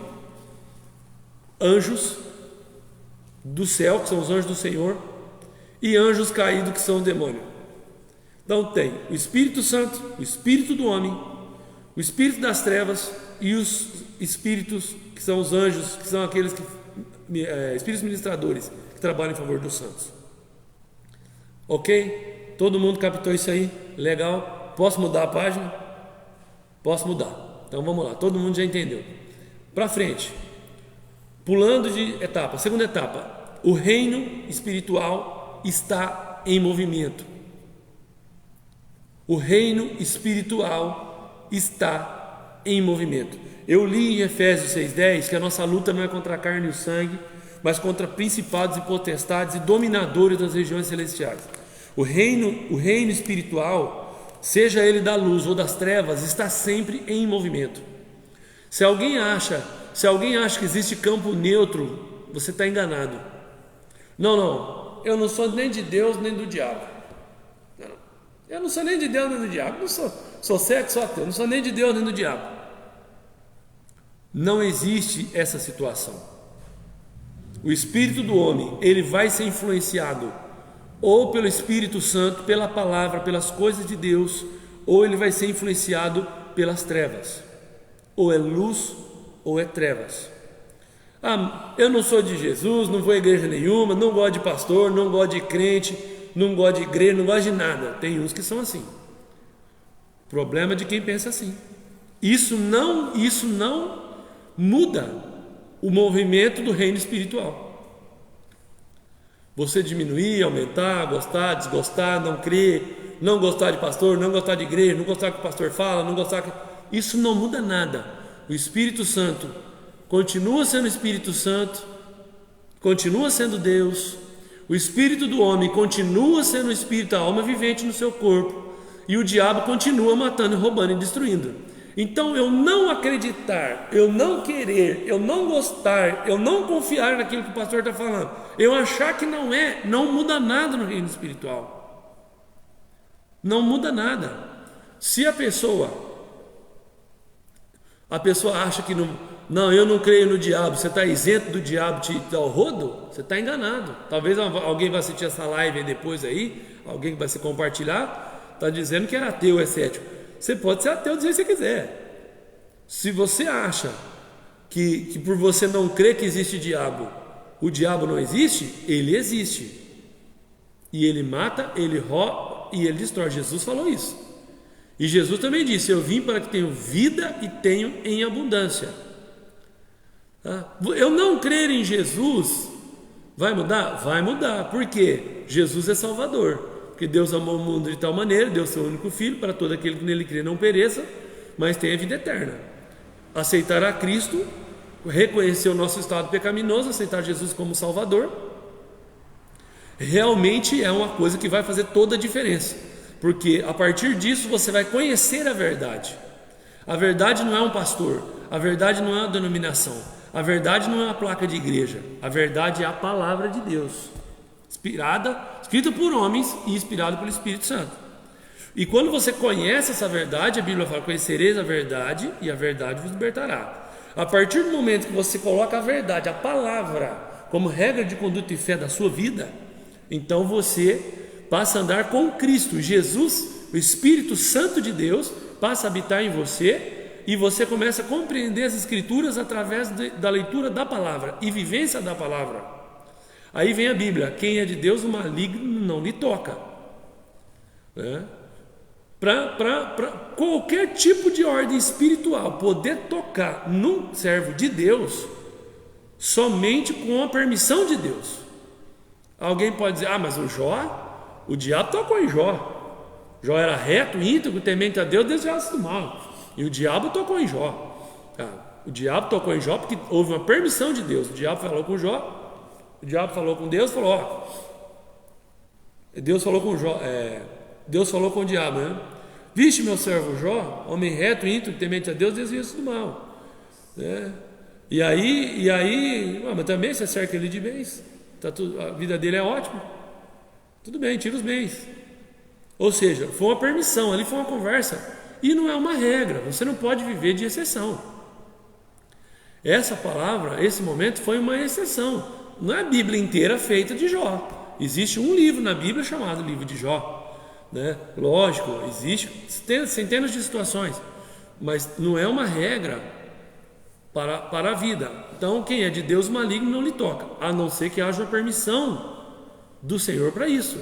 anjos do céu, que são os anjos do Senhor, e anjos caídos, que são o demônio. Então tem o Espírito Santo, o Espírito do homem, o Espírito das trevas e os espíritos, que são os anjos, que são aqueles espíritos ministradores, que trabalham em favor dos santos. Ok? Todo mundo captou isso aí? Legal? Posso mudar a página? Posso mudar. Então vamos lá, todo mundo já entendeu. Para frente. Pulando de etapa, segunda etapa, o reino espiritual está em movimento. O reino espiritual está em movimento. Eu li em Efésios 6,10 que a nossa luta não é contra a carne e o sangue, mas contra principados e potestades e dominadores das regiões celestiais. O reino espiritual, seja ele da luz ou das trevas, está sempre em movimento. Se alguém acha que existe campo neutro, você está enganado. Não, eu não sou nem de Deus nem do diabo. Eu não sou nem de Deus nem do diabo. Não sou cego, sou ateu. Não sou nem de Deus nem do diabo. Não existe essa situação. O espírito do homem, ele vai ser influenciado ou pelo Espírito Santo, pela palavra, pelas coisas de Deus, ou ele vai ser influenciado pelas trevas. Ou é luz ou é trevas. Eu não sou de Jesus, não vou a igreja nenhuma, não gosto de pastor, não gosto de crente, não gosto de igreja, não gosto de nada. Tem uns que são assim. Problema de quem pensa assim. Isso não muda o movimento do reino espiritual. Você diminuir, aumentar, gostar, desgostar, não crer, não gostar de pastor, não gostar de igreja, não gostar do que o pastor fala, não gostar isso não muda nada. O Espírito Santo continua sendo Espírito Santo, continua sendo Deus. O espírito do homem continua sendo o espírito da alma vivente no seu corpo, e o diabo continua matando, roubando e destruindo. Então eu não acreditar, eu não querer, eu não gostar, eu não confiar naquilo que o pastor está falando, eu achar que não muda nada no reino espiritual. Não muda nada. Se a pessoa acha que não, eu não creio no diabo, você está isento do diabo te dar o rodo, você está enganado. Talvez alguém vai assistir essa live aí depois aí, alguém que vai se compartilhar, está dizendo que é ateu, é cético. Você pode ser ateu do jeito que você quiser. Se você acha que por você não crer que existe diabo, o diabo não existe, ele existe. E ele mata, ele rouba e ele destrói. Jesus falou isso. E Jesus também disse: eu vim para que tenham vida e tenham em abundância. Eu não crer em Jesus vai mudar? Vai mudar. Por quê? Jesus é Salvador. Porque Deus amou o mundo de tal maneira, deu seu único filho, para todo aquele que nele crê não pereça, mas tenha vida eterna. Aceitar a Cristo, reconhecer o nosso estado pecaminoso, aceitar Jesus como Salvador, realmente é uma coisa que vai fazer toda a diferença, porque a partir disso você vai conhecer a verdade. A verdade não é um pastor, a verdade não é uma denominação, a verdade não é uma placa de igreja, a verdade é a palavra de Deus, escrita por homens e inspirada pelo Espírito Santo. E quando você conhece essa verdade, a Bíblia fala: conhecereis a verdade e a verdade vos libertará. A partir do momento que você coloca a verdade, a palavra, como regra de conduta e fé da sua vida, então você passa a andar com Cristo. Jesus, o Espírito Santo de Deus, passa a habitar em você, e você começa a compreender as Escrituras através da leitura da palavra e vivência da palavra. Aí vem a Bíblia: quem é de Deus, o maligno não lhe toca. Para qualquer tipo de ordem espiritual poder tocar num servo de Deus, somente com a permissão de Deus. Alguém pode dizer: mas o diabo tocou em Jó. Jó era reto, íntegro, temente a Deus, desviado do mal. E o diabo tocou em Jó. O diabo tocou em Jó porque houve uma permissão de Deus. O diabo falou com Jó, o diabo falou com Deus, falou: Deus falou com Jó, Deus falou com o diabo, né? Viste meu servo Jó, homem reto, íntegro, temente a Deus, desvia-se do mal. E aí, mas também você cerca ele de bens, a vida dele é ótima, tudo bem, tira os bens. Ou seja, foi uma permissão, ali foi uma conversa, e não é uma regra, você não pode viver de exceção. Essa palavra, esse momento foi uma exceção, não é a Bíblia inteira feita de Jó. Existe um livro na Bíblia chamado Livro de Jó, Lógico, existe centenas de situações, mas não é uma regra para a vida. Então, quem é de Deus, maligno não lhe toca, a não ser que haja uma permissão do Senhor para isso.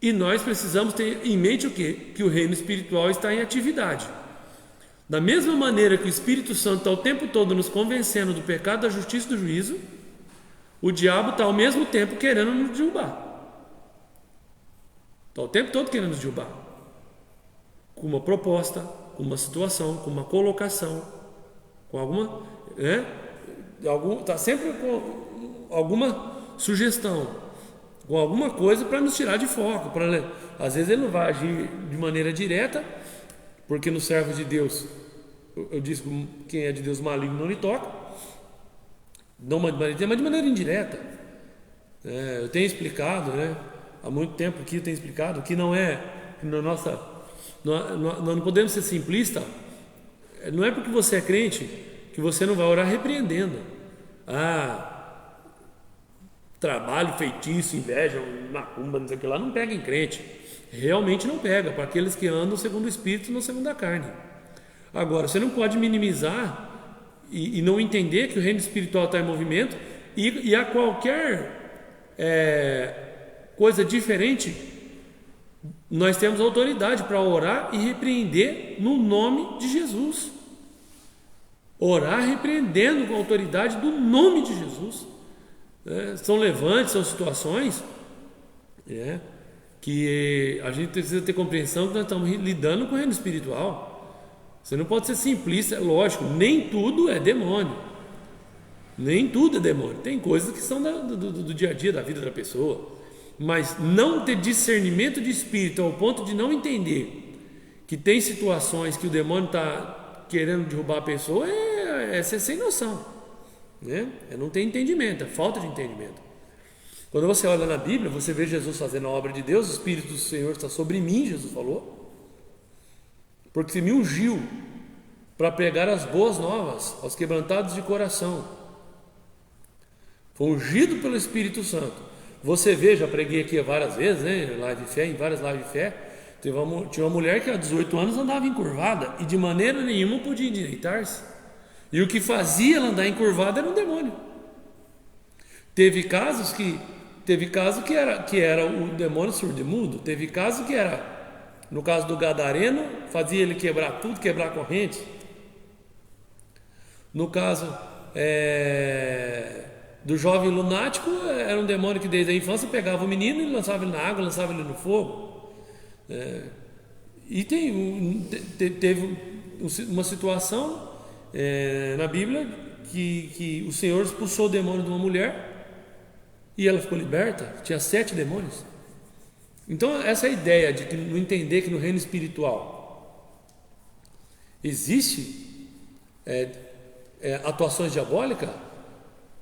E nós precisamos ter em mente o quê? Que o reino espiritual está em atividade. Da mesma maneira que o Espírito Santo está o tempo todo nos convencendo do pecado, da justiça e do juízo, o diabo está ao mesmo tempo querendo nos derrubar. Está o tempo todo querendo nos derrubar, com uma proposta, com uma situação, com uma colocação, com alguma, está sempre com alguma sugestão, com alguma coisa para nos tirar de foco. Às vezes ele não vai agir de maneira direta, porque no servo de Deus, eu disse que quem é de Deus, maligno não lhe toca, mas de maneira indireta. Eu tenho explicado, há muito tempo aqui eu tenho explicado que não é nós não podemos ser simplistas. Não é porque você é crente que você não vai orar repreendendo. Trabalho, feitiço, inveja, macumba, não sei o que lá, não pega em crente. Realmente não pega, para aqueles que andam segundo o Espírito e não segundo a carne. Agora, você não pode minimizar e não entender que o reino espiritual está em movimento, e a qualquer coisa diferente, nós temos autoridade para orar e repreender no nome de Jesus. Orar repreendendo com autoridade do nome de Jesus. São levantes, são situações que a gente precisa ter compreensão que nós estamos lidando com o reino espiritual. Você não pode ser simplista, lógico, nem tudo é demônio. Nem tudo é demônio. Tem coisas que são do dia a dia, da vida da pessoa. Mas não ter discernimento de espírito ao ponto de não entender que tem situações que o demônio está querendo derrubar a pessoa é ser sem noção, é não ter entendimento, é falta de entendimento. Quando você olha na Bíblia, você vê Jesus fazendo a obra de Deus, o Espírito do Senhor está sobre mim, Jesus falou, porque se me ungiu para pregar as boas novas aos quebrantados de coração. Foi ungido pelo Espírito Santo. Você vê, já preguei aqui várias vezes, live de fé, em várias lives de fé, tinha uma mulher que há 18 anos andava encurvada e de maneira nenhuma podia endireitar-se. E o que fazia ela andar encurvada era um demônio. Teve casos que era o demônio surdo-mudo, teve caso que era, no caso do gadareno, fazia ele quebrar tudo, quebrar a corrente. No caso do jovem lunático era um demônio que desde a infância pegava o menino e lançava ele na água, lançava ele no fogo. E teve uma situação na Bíblia que o Senhor expulsou o demônio de uma mulher e ela ficou liberta. Tinha 7 demônios. Então essa ideia de não entender que no reino espiritual existe atuações diabólicas,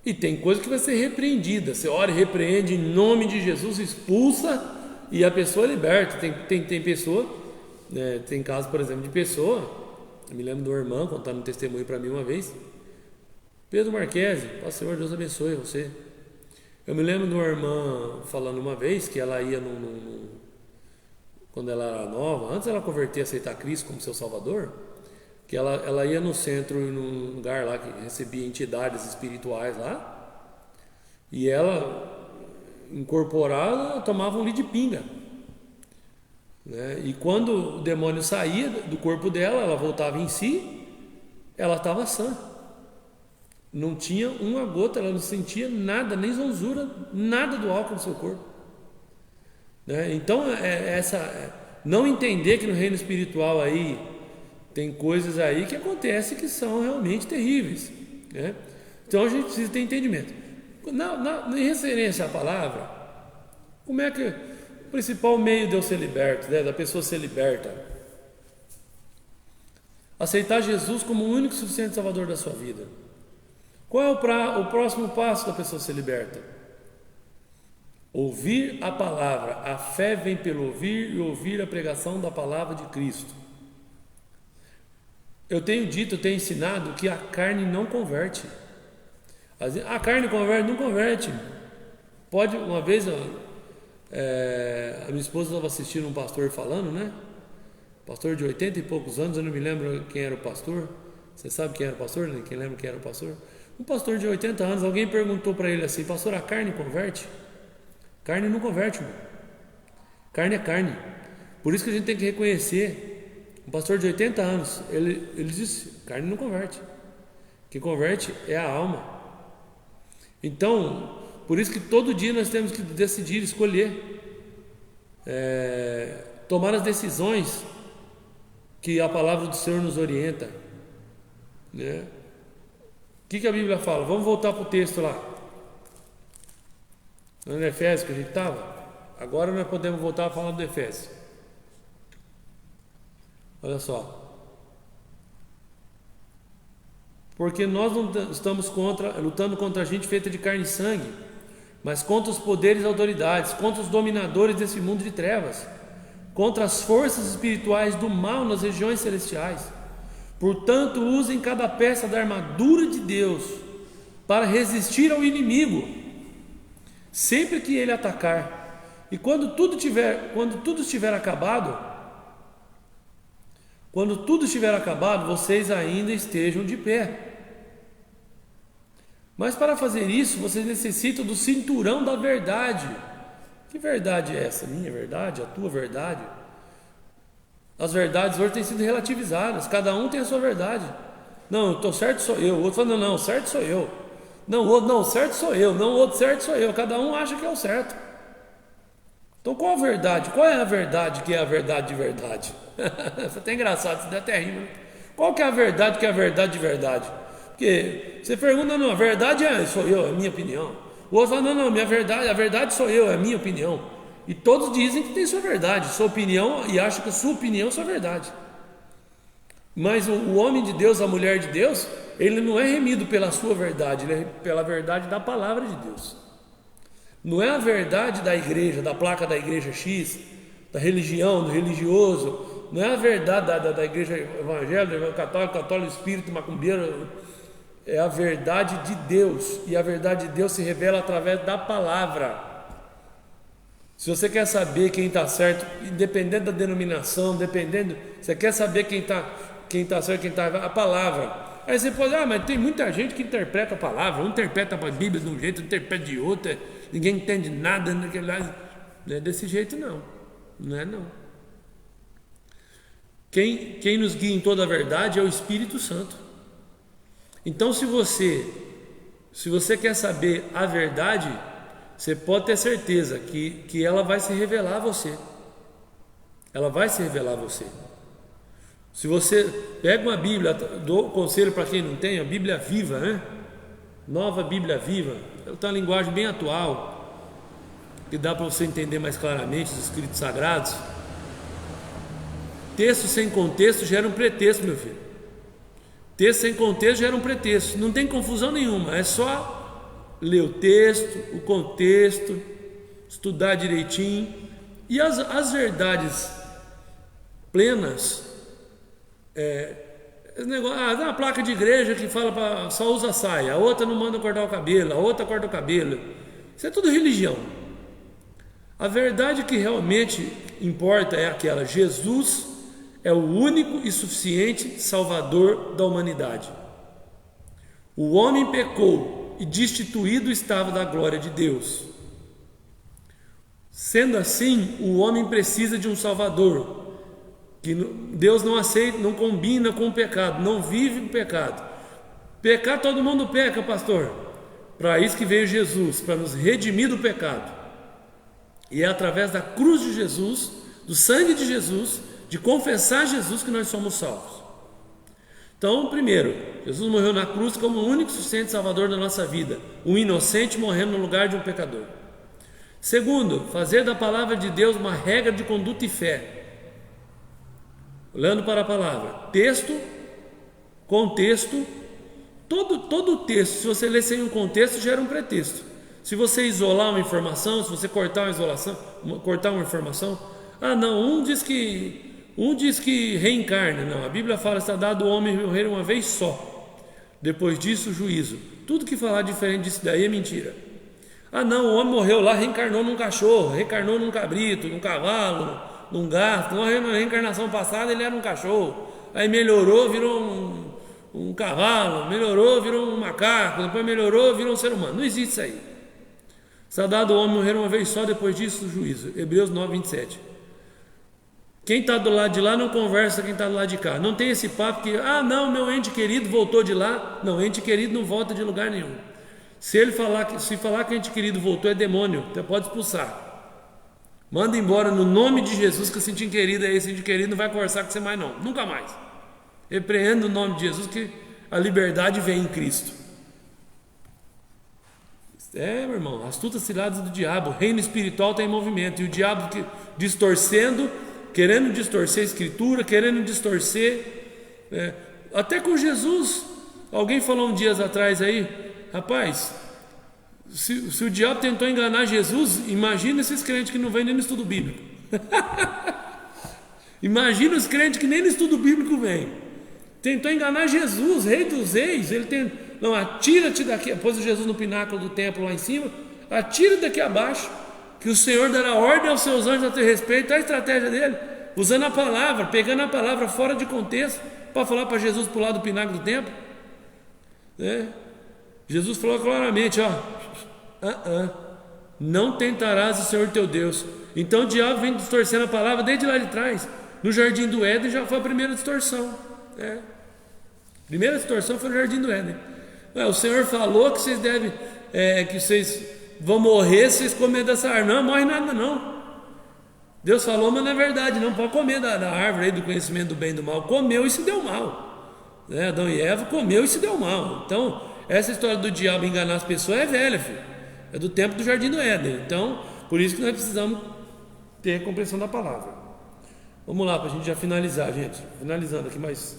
e tem coisa que vai ser repreendida. Você ora e repreende em nome de Jesus, expulsa, e a pessoa é liberta. Tem pessoa, tem caso, por exemplo, de pessoa, eu me lembro de uma irmã contando um testemunho para mim uma vez. Pedro Marquese, Senhor, Deus abençoe você. Eu me lembro de uma irmã falando uma vez que ela ia quando ela era nova, antes ela converter e aceitar Cristo como seu Salvador, que ela ia no centro, num lugar lá que recebia entidades espirituais lá, e ela, incorporada, tomava um litro de pinga, né? E quando o demônio saía do corpo dela, ela voltava em si, ela estava sã, não tinha uma gota, ela não sentia nada, nem zonzura, nada do álcool no seu corpo, né? Então não entender que no reino espiritual aí tem coisas aí que acontecem que são realmente terríveis, né? Então a gente precisa ter entendimento. Em referência à palavra, como é que o principal meio de eu ser liberto, né, da pessoa ser liberta? Aceitar Jesus como o único e suficiente Salvador da sua vida. Qual é o próximo passo da pessoa ser liberta? Ouvir a palavra. A fé vem pelo ouvir e ouvir a pregação da palavra de Cristo. Eu tenho ensinado que a carne não converte. A carne converte? Não converte. Pode, uma vez, a minha esposa estava assistindo um pastor falando, né? Pastor de 80 e poucos anos, eu não me lembro quem era o pastor. Você sabe quem era o pastor? Quem lembra quem era o pastor? Um pastor de 80 anos, alguém perguntou para ele assim: pastor, a carne converte? Carne não converte, irmão. Carne é carne. Por isso que a gente tem que reconhecer. Um pastor de 80 anos, ele disse: carne não converte. O que converte é a alma. Então, por isso que todo dia nós temos que decidir, escolher, tomar as decisões que a palavra do Senhor nos orienta, né? O que a Bíblia fala? Vamos voltar para o texto lá, no Efésios que a gente estava. Agora nós podemos voltar a falar do Efésios. Olha só, porque nós não estamos lutando contra a gente feita de carne e sangue, mas contra os poderes e autoridades, contra os dominadores desse mundo de trevas, contra as forças espirituais do mal nas regiões celestiais. Portanto, usem cada peça da armadura de Deus para resistir ao inimigo, sempre que ele atacar. E quando tudo estiver acabado, vocês ainda estejam de pé. Mas para fazer isso, vocês necessitam do cinturão da verdade. Que verdade é essa? Minha verdade? A tua verdade? As verdades hoje têm sido relativizadas. Cada um tem a sua verdade. Não, eu estou certo, sou eu. O outro fala: não, certo sou eu. Não, o outro: não, certo sou eu. Não, o outro: certo sou eu. Cada um acha que é o certo. Então qual a verdade? Qual é a verdade que é a verdade de verdade? Isso é até engraçado, isso dá até rima, né? Qual que é a verdade que é a verdade de verdade? Porque você pergunta: não, a verdade sou eu, é a minha opinião. O outro fala: não, a verdade sou eu, é a minha opinião. E todos dizem que tem sua verdade, sua opinião, e acham que a sua opinião é sua verdade. Mas o homem de Deus, a mulher de Deus, ele não é remido pela sua verdade, ele é pela verdade da palavra de Deus. Não é a verdade da igreja, da placa da igreja X, da religião, do religioso. Não é a verdade da igreja evangélica, católico, espírito, macumbeiro. É a verdade de Deus. E a verdade de Deus se revela através da palavra. Se você quer saber quem está certo, independente da denominação, você quer saber quem está certo, quem está errado, a palavra. Aí você pode: mas tem muita gente que interpreta a palavra, um interpreta a Bíblia de um jeito, outro interpreta de outro, ninguém entende nada, não é desse jeito não, não é não. Quem nos guia em toda a verdade é o Espírito Santo. Então, se você Se você quer saber a verdade, você pode ter certeza que ela vai se revelar a você. Ela vai se revelar a você. Se você pega uma Bíblia, dou conselho para quem não tem, a Bíblia Viva, né? Nova Bíblia Viva, ela tem uma linguagem bem atual, que dá para você entender mais claramente os escritos sagrados. Texto sem contexto gera um pretexto, meu filho. Texto sem contexto gera um pretexto. Não tem confusão nenhuma, é só ler o texto, o contexto, estudar direitinho. E as verdades plenas, esse negócio, tem uma placa de igreja que fala para só usa saia, a outra não manda cortar o cabelo, a outra corta o cabelo. Isso é tudo religião. A verdade que realmente importa é aquela: Jesus é o único e suficiente Salvador da humanidade. O homem pecou e destituído estava da glória de Deus. Sendo assim, o homem precisa de um Salvador, que Deus não aceita, não combina com o pecado, não vive com o pecado. Pecar, todo mundo peca, pastor. Para isso que veio Jesus, para nos redimir do pecado. E é através da cruz de Jesus, do sangue de Jesus, de confessar Jesus, que nós somos salvos. Então, primeiro, Jesus morreu na cruz como o único e suficiente Salvador da nossa vida, um inocente morrendo no lugar de um pecador. Segundo, fazer da palavra de Deus uma regra de conduta e fé. Olhando para a palavra, texto, contexto, todo texto, se você ler sem um contexto, gera um pretexto. Se você isolar uma informação, se você cortar uma informação, não, um diz que reencarna. Não, a Bíblia fala que está dado ao homem morrer uma vez só, depois disso o juízo. Tudo que falar diferente disso daí é mentira. Não, o homem morreu lá, reencarnou num cachorro, reencarnou num cabrito, num cavalo, num gato. Na reencarnação passada ele era um cachorro, aí melhorou, virou um cavalo, melhorou, virou um macaco, depois melhorou, virou um ser humano. Não existe isso aí. Está dado ao homem morrer uma vez só, depois disso o juízo. Hebreus 9, 27. Quem está do lado de lá não conversa com quem está do lado de cá. Não tem esse papo que, não, meu ente querido voltou de lá. Não, ente querido não volta de lugar nenhum. Se falar que o ente querido voltou, é demônio, você pode expulsar. Manda embora no nome de Jesus, que esse ente querido esse ente querido, não vai conversar com você mais não, nunca mais. Repreenda o nome de Jesus, que a liberdade vem em Cristo. Meu irmão, astutas ciladas do diabo. O reino espiritual está em movimento, e o diabo querendo distorcer a escritura, querendo distorcer, até com Jesus. Alguém falou dias atrás aí, rapaz, se o diabo tentou enganar Jesus, imagina esses crentes que não vêm nem no estudo bíblico. Imagina os crentes que nem no estudo bíblico vêm. Tentou enganar Jesus, rei dos reis. Não, atira-te daqui. Pôs Jesus no pináculo do templo lá em cima. Atira daqui abaixo, que o Senhor dará ordem aos seus anjos a teu respeito. A estratégia dele, usando a palavra, pegando a palavra fora de contexto, para falar para Jesus pular do pináculo do templo. Jesus falou claramente, não tentarás o Senhor teu Deus. Então o diabo vem distorcendo a palavra desde lá de trás. No jardim do Éden já foi a primeira distorção. A primeira distorção foi no jardim do Éden. O Senhor falou que vocês devem, que vocês vão morrer se vocês comerem dessa árvore. Não morre nada não. Deus falou, mas não é verdade, não pode comer da árvore aí do conhecimento do bem e do mal. Comeu e se deu mal. Adão e Eva comeu e se deu mal. Então, essa história do diabo enganar as pessoas é velha, filho. É do tempo do jardim do Éden. Então, por isso que nós precisamos ter a compreensão da palavra. Vamos lá, para a gente já finalizar, gente. Finalizando aqui, mas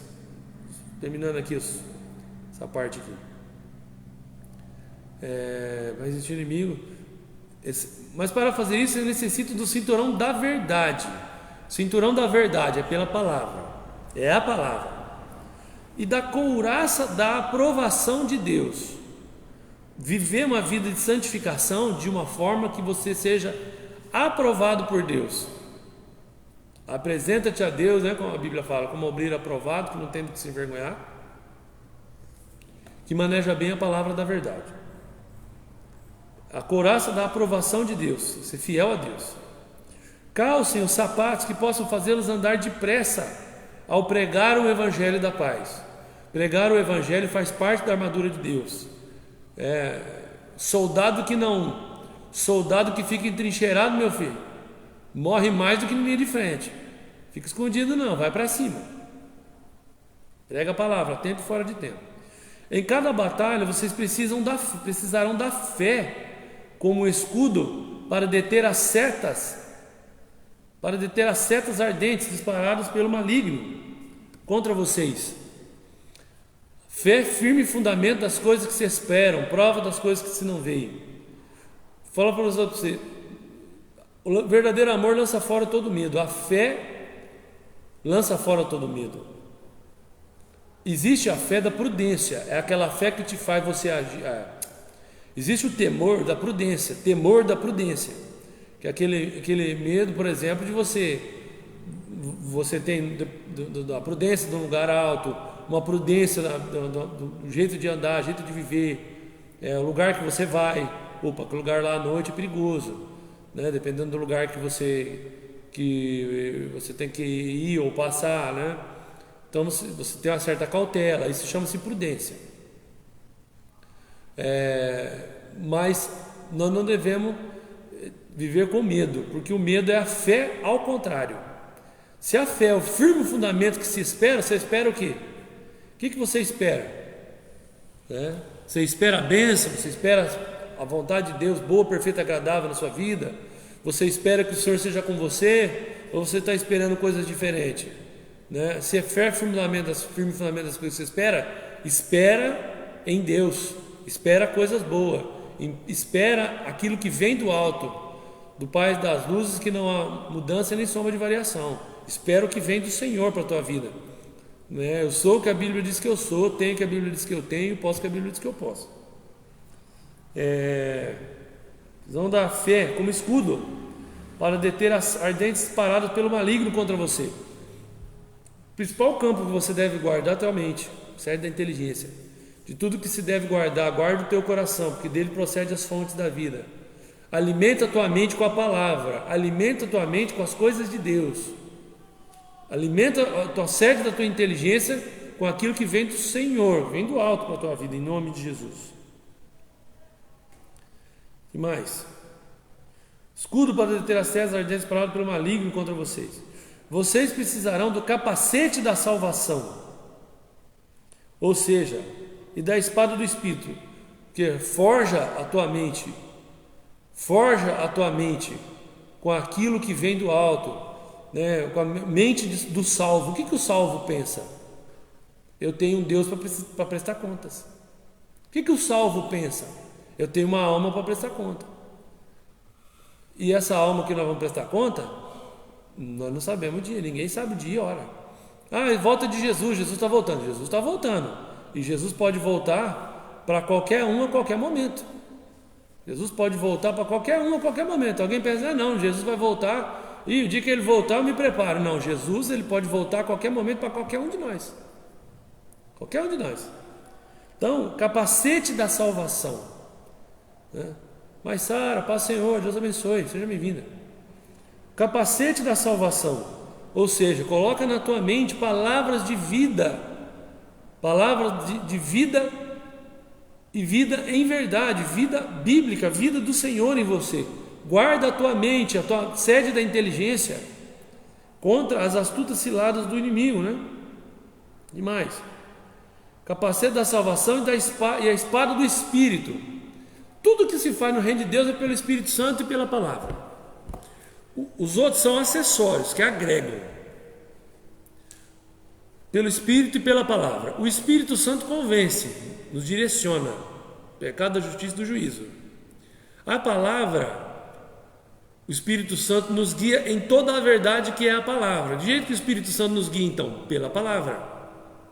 terminando aqui essa parte aqui. Vai existir inimigo. Mas para fazer isso, eu necessito do cinturão da verdade. Cinturão da verdade é pela palavra. É a palavra. E da couraça da aprovação de Deus. Viver uma vida de santificação de uma forma que você seja aprovado por Deus. Apresenta-te a Deus, como a Bíblia fala, como obreiro aprovado, que não tem do que se envergonhar, que maneja bem a palavra da verdade. A couraça da aprovação de Deus, ser fiel a Deus. Calcem os sapatos que possam fazê-los andar depressa ao pregar o evangelho da paz. Pregar o evangelho faz parte da armadura de Deus. Soldado que fica entrincheirado, meu filho, morre mais do que no linha de frente. Fica escondido não, vai para cima. Prega a palavra, tempo e fora de tempo. Em cada batalha vocês precisarão da fé como escudo para deter as setas ardentes disparadas pelo maligno contra vocês. Fé, firme fundamento das coisas que se esperam, prova das coisas que se não veem. Fala para você, o verdadeiro amor lança fora todo medo, a fé lança fora todo medo. Existe a fé da prudência, é aquela fé que te faz você agir. Existe o temor da prudência, que é aquele medo, por exemplo, de você tem da prudência de um lugar alto, uma prudência do jeito de andar, jeito de viver, o lugar que você vai. Aquele lugar lá à noite é perigoso, né? Dependendo do lugar que você tem que ir ou passar, né? Então você tem uma certa cautela, isso chama-se prudência. Mas nós não devemos viver com medo, porque o medo é a fé ao contrário. Se a fé é o firme fundamento que se espera, você espera o quê? O que você espera? Você espera a bênção, você espera a vontade de Deus boa, perfeita, agradável na sua vida? Você espera que o Senhor seja com você, ou você está esperando coisas diferentes? Se é fé firme fundamento das coisas que você espera em Deus, espera coisas boas, espera aquilo que vem do alto, do Pai das luzes, que não há mudança nem sombra de variação. Espera o que vem do Senhor para a tua vida. Eu sou o que a Bíblia diz que eu sou, tenho o que a Bíblia diz que eu tenho, posso o que a Bíblia diz que eu posso. Visão da fé como escudo para deter as ardentes paradas pelo maligno contra você. O principal campo que você deve guardar é a tua mente, sede da inteligência. De tudo que se deve guardar, guarda o teu coração, porque dele procede as fontes da vida. Alimenta a tua mente com a palavra, alimenta a tua mente com as coisas de Deus. Alimenta a tua sede da tua inteligência com aquilo que vem do Senhor, vem do alto para a tua vida, em nome de Jesus. E mais? Escudo para deter as setas ardentes paradas pelo maligno contra vocês. Vocês precisarão do capacete da salvação, ou seja, e da espada do Espírito, que forja a tua mente com aquilo que vem do alto, com a mente do salvo. O que o salvo pensa? Eu tenho um Deus para prestar contas. O que o salvo pensa? Eu tenho uma alma para prestar conta. E essa alma que nós vamos prestar conta, nós não sabemos o dia, ninguém sabe o dia e hora. Volta de Jesus está voltando. Jesus está voltando. E Jesus pode voltar para qualquer um a qualquer momento. Jesus pode voltar para qualquer um a qualquer momento. Alguém pensa, não, Jesus vai voltar, e o dia que ele voltar eu me preparo. Não, Jesus ele pode voltar a qualquer momento para qualquer um de nós. Qualquer um de nós. Então, capacete da salvação. Mas Sara, paz Senhor, Deus abençoe, seja bem-vinda. Capacete da salvação, ou seja, coloca na tua mente palavras de vida, palavras de vida e vida em verdade, vida bíblica, vida do Senhor em você. Guarda a tua mente, a tua sede da inteligência contra as astutas ciladas do inimigo, E mais, capacete da salvação e a espada do Espírito. Tudo que se faz no reino de Deus é pelo Espírito Santo e pela palavra. Os outros são acessórios que agregam. Pelo Espírito e pela palavra. O Espírito Santo convence, nos direciona. Pecado, da justiça e do juízo. A palavra, o Espírito Santo nos guia em toda a verdade que é a palavra. De jeito que o Espírito Santo nos guia, então? Pela palavra.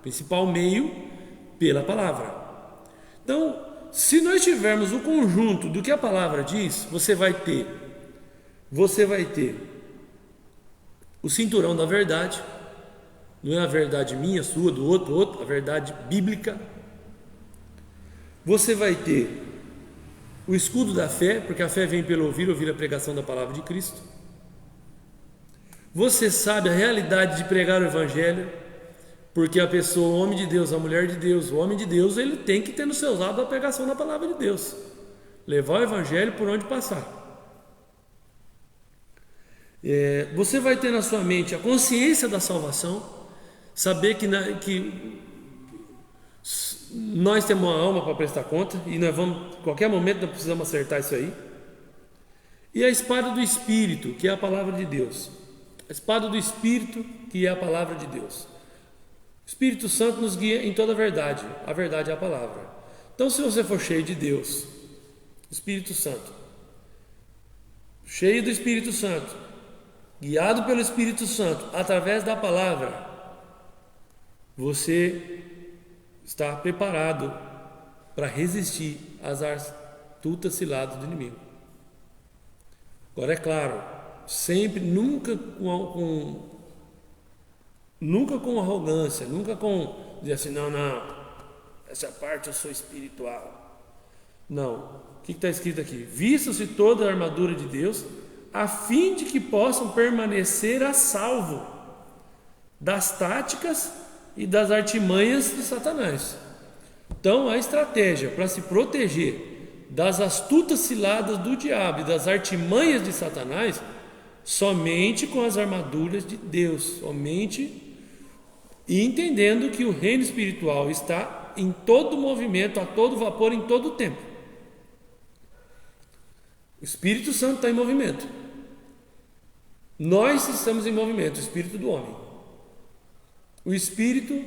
Principal meio, pela palavra. Então, se nós tivermos o conjunto do que a palavra diz, você vai ter o cinturão da verdade. Não é a verdade minha, sua, do outro, a verdade bíblica. Você vai ter o escudo da fé, porque a fé vem pelo ouvir a pregação da palavra de Cristo. Você sabe a realidade de pregar o Evangelho, Porque a pessoa, o homem de Deus, a mulher de Deus, o homem de Deus, ele tem que ter no seu lado a pregação da palavra de Deus, levar o evangelho por onde passar. Você vai ter na sua mente a consciência da salvação, saber que nós temos uma alma para prestar conta, e nós vamos, em qualquer momento nós precisamos acertar isso aí. E a espada do Espírito, que é a palavra de Deus. A espada do Espírito, que é a palavra de Deus. O Espírito Santo nos guia em toda a verdade é a palavra. Então, se você for cheio de Deus, Espírito Santo, cheio do Espírito Santo, guiado pelo Espírito Santo, através da palavra, você está preparado para resistir às astutas ciladas do inimigo. Agora, é claro, sempre, nunca com arrogância, nunca com dizer assim, não, essa parte eu sou espiritual. Não, o que está escrito aqui? Vistam-se toda a armadura de Deus, a fim de que possam permanecer a salvo das táticas e das artimanhas de Satanás. Então, a estratégia para se proteger das astutas ciladas do diabo e das artimanhas de Satanás, somente com as armaduras de Deus, somente, e entendendo que o reino espiritual está em todo movimento, a todo vapor, em todo tempo. O Espírito Santo está em movimento. Nós estamos em movimento, o Espírito do homem. O Espírito,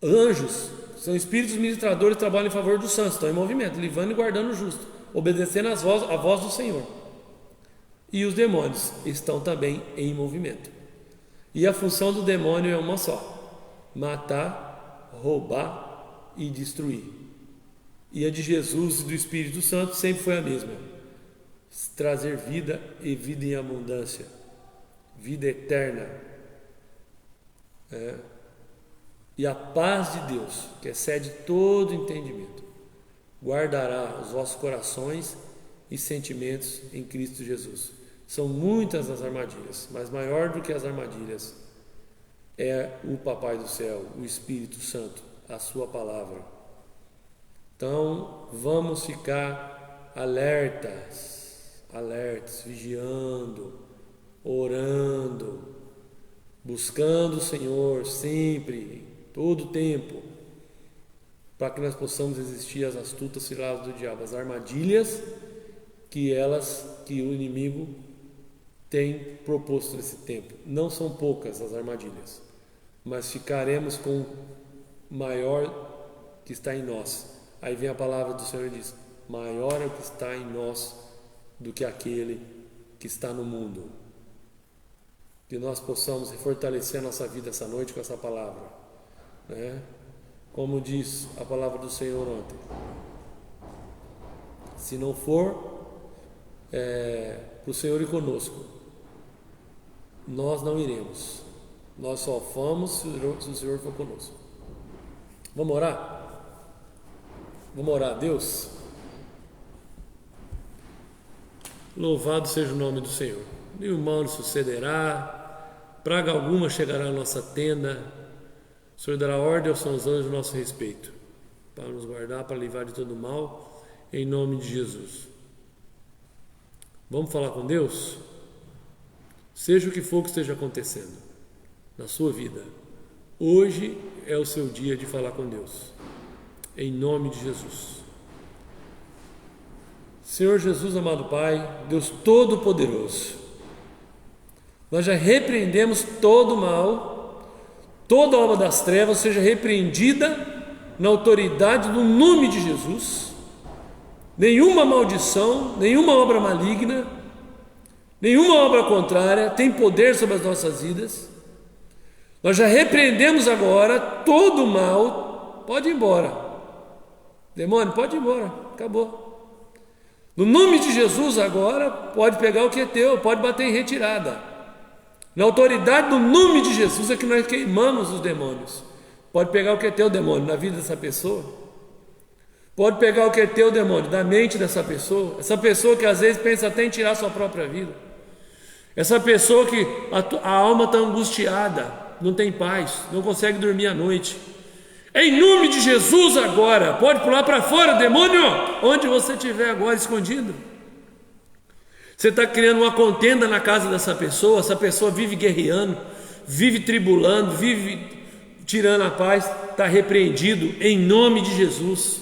anjos, são espíritos ministradores que trabalham em favor dos santos, estão em movimento, livrando e guardando o justo, obedecendo a voz do Senhor. E os demônios estão também em movimento. E a função do demônio é uma só: matar, roubar e destruir. E a de Jesus e do Espírito Santo sempre foi a mesma: trazer vida e vida em abundância, vida eterna. E a paz de Deus, que excede todo entendimento, guardará os vossos corações e sentimentos em Cristo Jesus. São muitas as armadilhas, mas maior do que as armadilhas é o Papai do céu, o Espírito Santo, a sua palavra. Então vamos ficar alertas, vigiando, orando, buscando o Senhor sempre, todo o tempo, para que nós possamos resistir às astutas ciladas do diabo, às armadilhas que o inimigo tem proposto nesse tempo. Não são poucas as armadilhas, mas ficaremos com o maior que está em nós. Aí vem a palavra do Senhor e diz: maior é o que está em nós do que aquele que está no mundo. Que nós possamos fortalecer a nossa vida essa noite com essa palavra, Como diz a palavra do Senhor ontem: se não for para o Senhor ir conosco, nós não iremos. Nós só vamos se o Senhor for conosco. Vamos orar? Vamos orar a Deus? Louvado seja o nome do Senhor. Nenhum mal nos sucederá, praga alguma chegará à nossa tenda. O Senhor dará ordem aos seus anjos a nosso respeito, para nos guardar, para livrar de todo mal, em nome de Jesus. Vamos falar com Deus? Seja o que for que esteja acontecendo na sua vida, hoje é o seu dia de falar com Deus, em nome de Jesus. Senhor Jesus, amado Pai, Deus Todo-Poderoso, nós já repreendemos todo o mal, toda obra das trevas seja repreendida na autoridade do nome de Jesus. Nenhuma maldição, nenhuma obra maligna, nenhuma obra contrária tem poder sobre as nossas vidas. Nós já repreendemos agora todo o mal. Pode ir embora, demônio, pode ir embora, acabou. No nome de Jesus agora, pode pegar o que é teu, pode bater em retirada. Na autoridade do nome de Jesus é que nós queimamos os demônios. Pode pegar o que é teu, demônio, na vida dessa pessoa. Pode pegar o que é teu, demônio, da mente dessa pessoa. Essa pessoa que às vezes pensa até em tirar sua própria vida. Essa pessoa que a alma está angustiada, não tem paz, não consegue dormir à noite. Em nome de Jesus agora, pode pular para fora, demônio, onde você estiver agora escondido. Você está criando uma contenda na casa dessa pessoa, essa pessoa vive guerreando, vive tribulando, vive tirando a paz, está repreendido em nome de Jesus.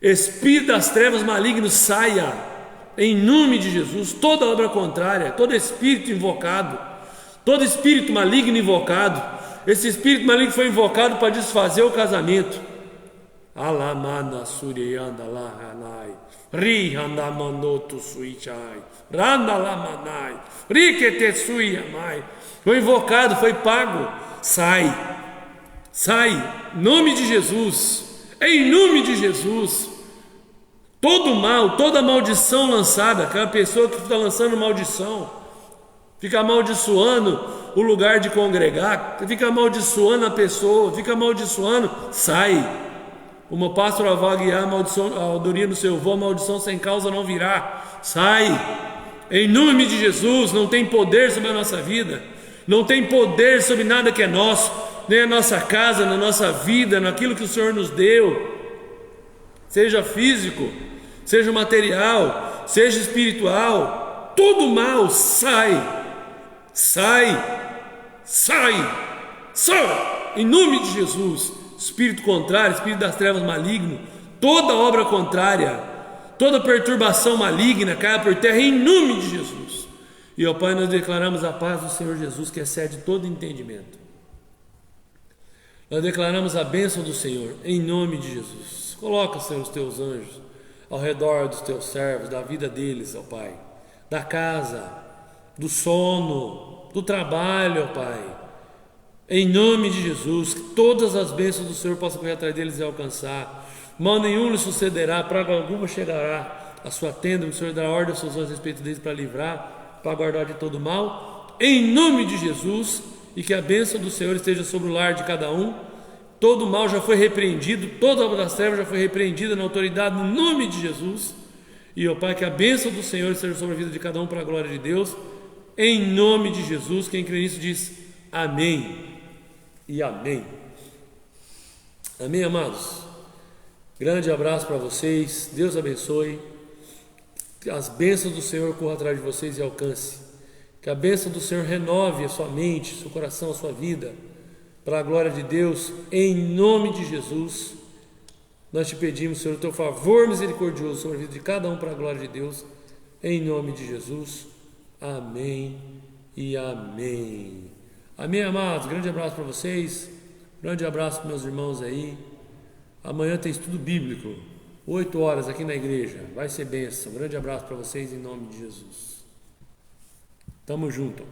Espírito das trevas maligno, saia em nome de Jesus. Toda obra contrária, todo espírito invocado, todo espírito maligno invocado, esse espírito maligno foi invocado para desfazer o casamento. Alamana surianda lahanai, rihanda manoto suichai, randa lamanai, rikete suiamai. Foi invocado, foi pago. Sai, nome de Jesus, em nome de Jesus. Todo mal, toda maldição lançada, aquela pessoa que está lançando maldição, fica amaldiçoando o lugar de congregar, fica amaldiçoando a pessoa, fica amaldiçoando, sai. O meu pastor vai guiar a maldição no seu voo, maldição sem causa não virá. Sai, em nome de Jesus. Não tem poder sobre a nossa vida, não tem poder sobre nada que é nosso, nem a nossa casa, na nossa vida, naquilo que o Senhor nos deu, seja físico, seja material, seja espiritual. Todo mal sai, em nome de Jesus. Espírito contrário, espírito das trevas maligno, toda obra contrária, toda perturbação maligna caia por terra em nome de Jesus. E ó Pai, nós declaramos a paz do Senhor Jesus, que excede todo entendimento. Nós declaramos a bênção do Senhor em nome de Jesus. Coloca, Senhor, os teus anjos ao redor dos teus servos, da vida deles, ó Pai, da casa, do sono, do trabalho, ó Pai. Em nome de Jesus, que todas as bênçãos do Senhor possam correr atrás deles e alcançar. Mal nenhum lhe sucederá, praga alguma chegará à sua tenda. O Senhor dará ordem aos seus anjos a respeito deles para livrar, para guardar de todo mal. Em nome de Jesus, e que a bênção do Senhor esteja sobre o lar de cada um. Todo mal já foi repreendido, toda obra das trevas já foi repreendida na autoridade, no nome de Jesus. E ó Pai, que a bênção do Senhor esteja sobre a vida de cada um para a glória de Deus. Em nome de Jesus, quem crê nisso diz amém. E amém. Amém, amados. Grande abraço para vocês. Deus abençoe. Que as bênçãos do Senhor corram atrás de vocês e alcance. Que a bênção do Senhor renove a sua mente, seu coração, a sua vida, para a glória de Deus. Em nome de Jesus, nós te pedimos, Senhor, o teu favor misericordioso sobre a vida de cada um, para a glória de Deus. Em nome de Jesus. Amém e amém. Amém, amados. Grande abraço para vocês. Grande abraço para meus irmãos aí. Amanhã tem estudo bíblico, 8 horas aqui na igreja. Vai ser bênção. Grande abraço para vocês em nome de Jesus. Tamo junto.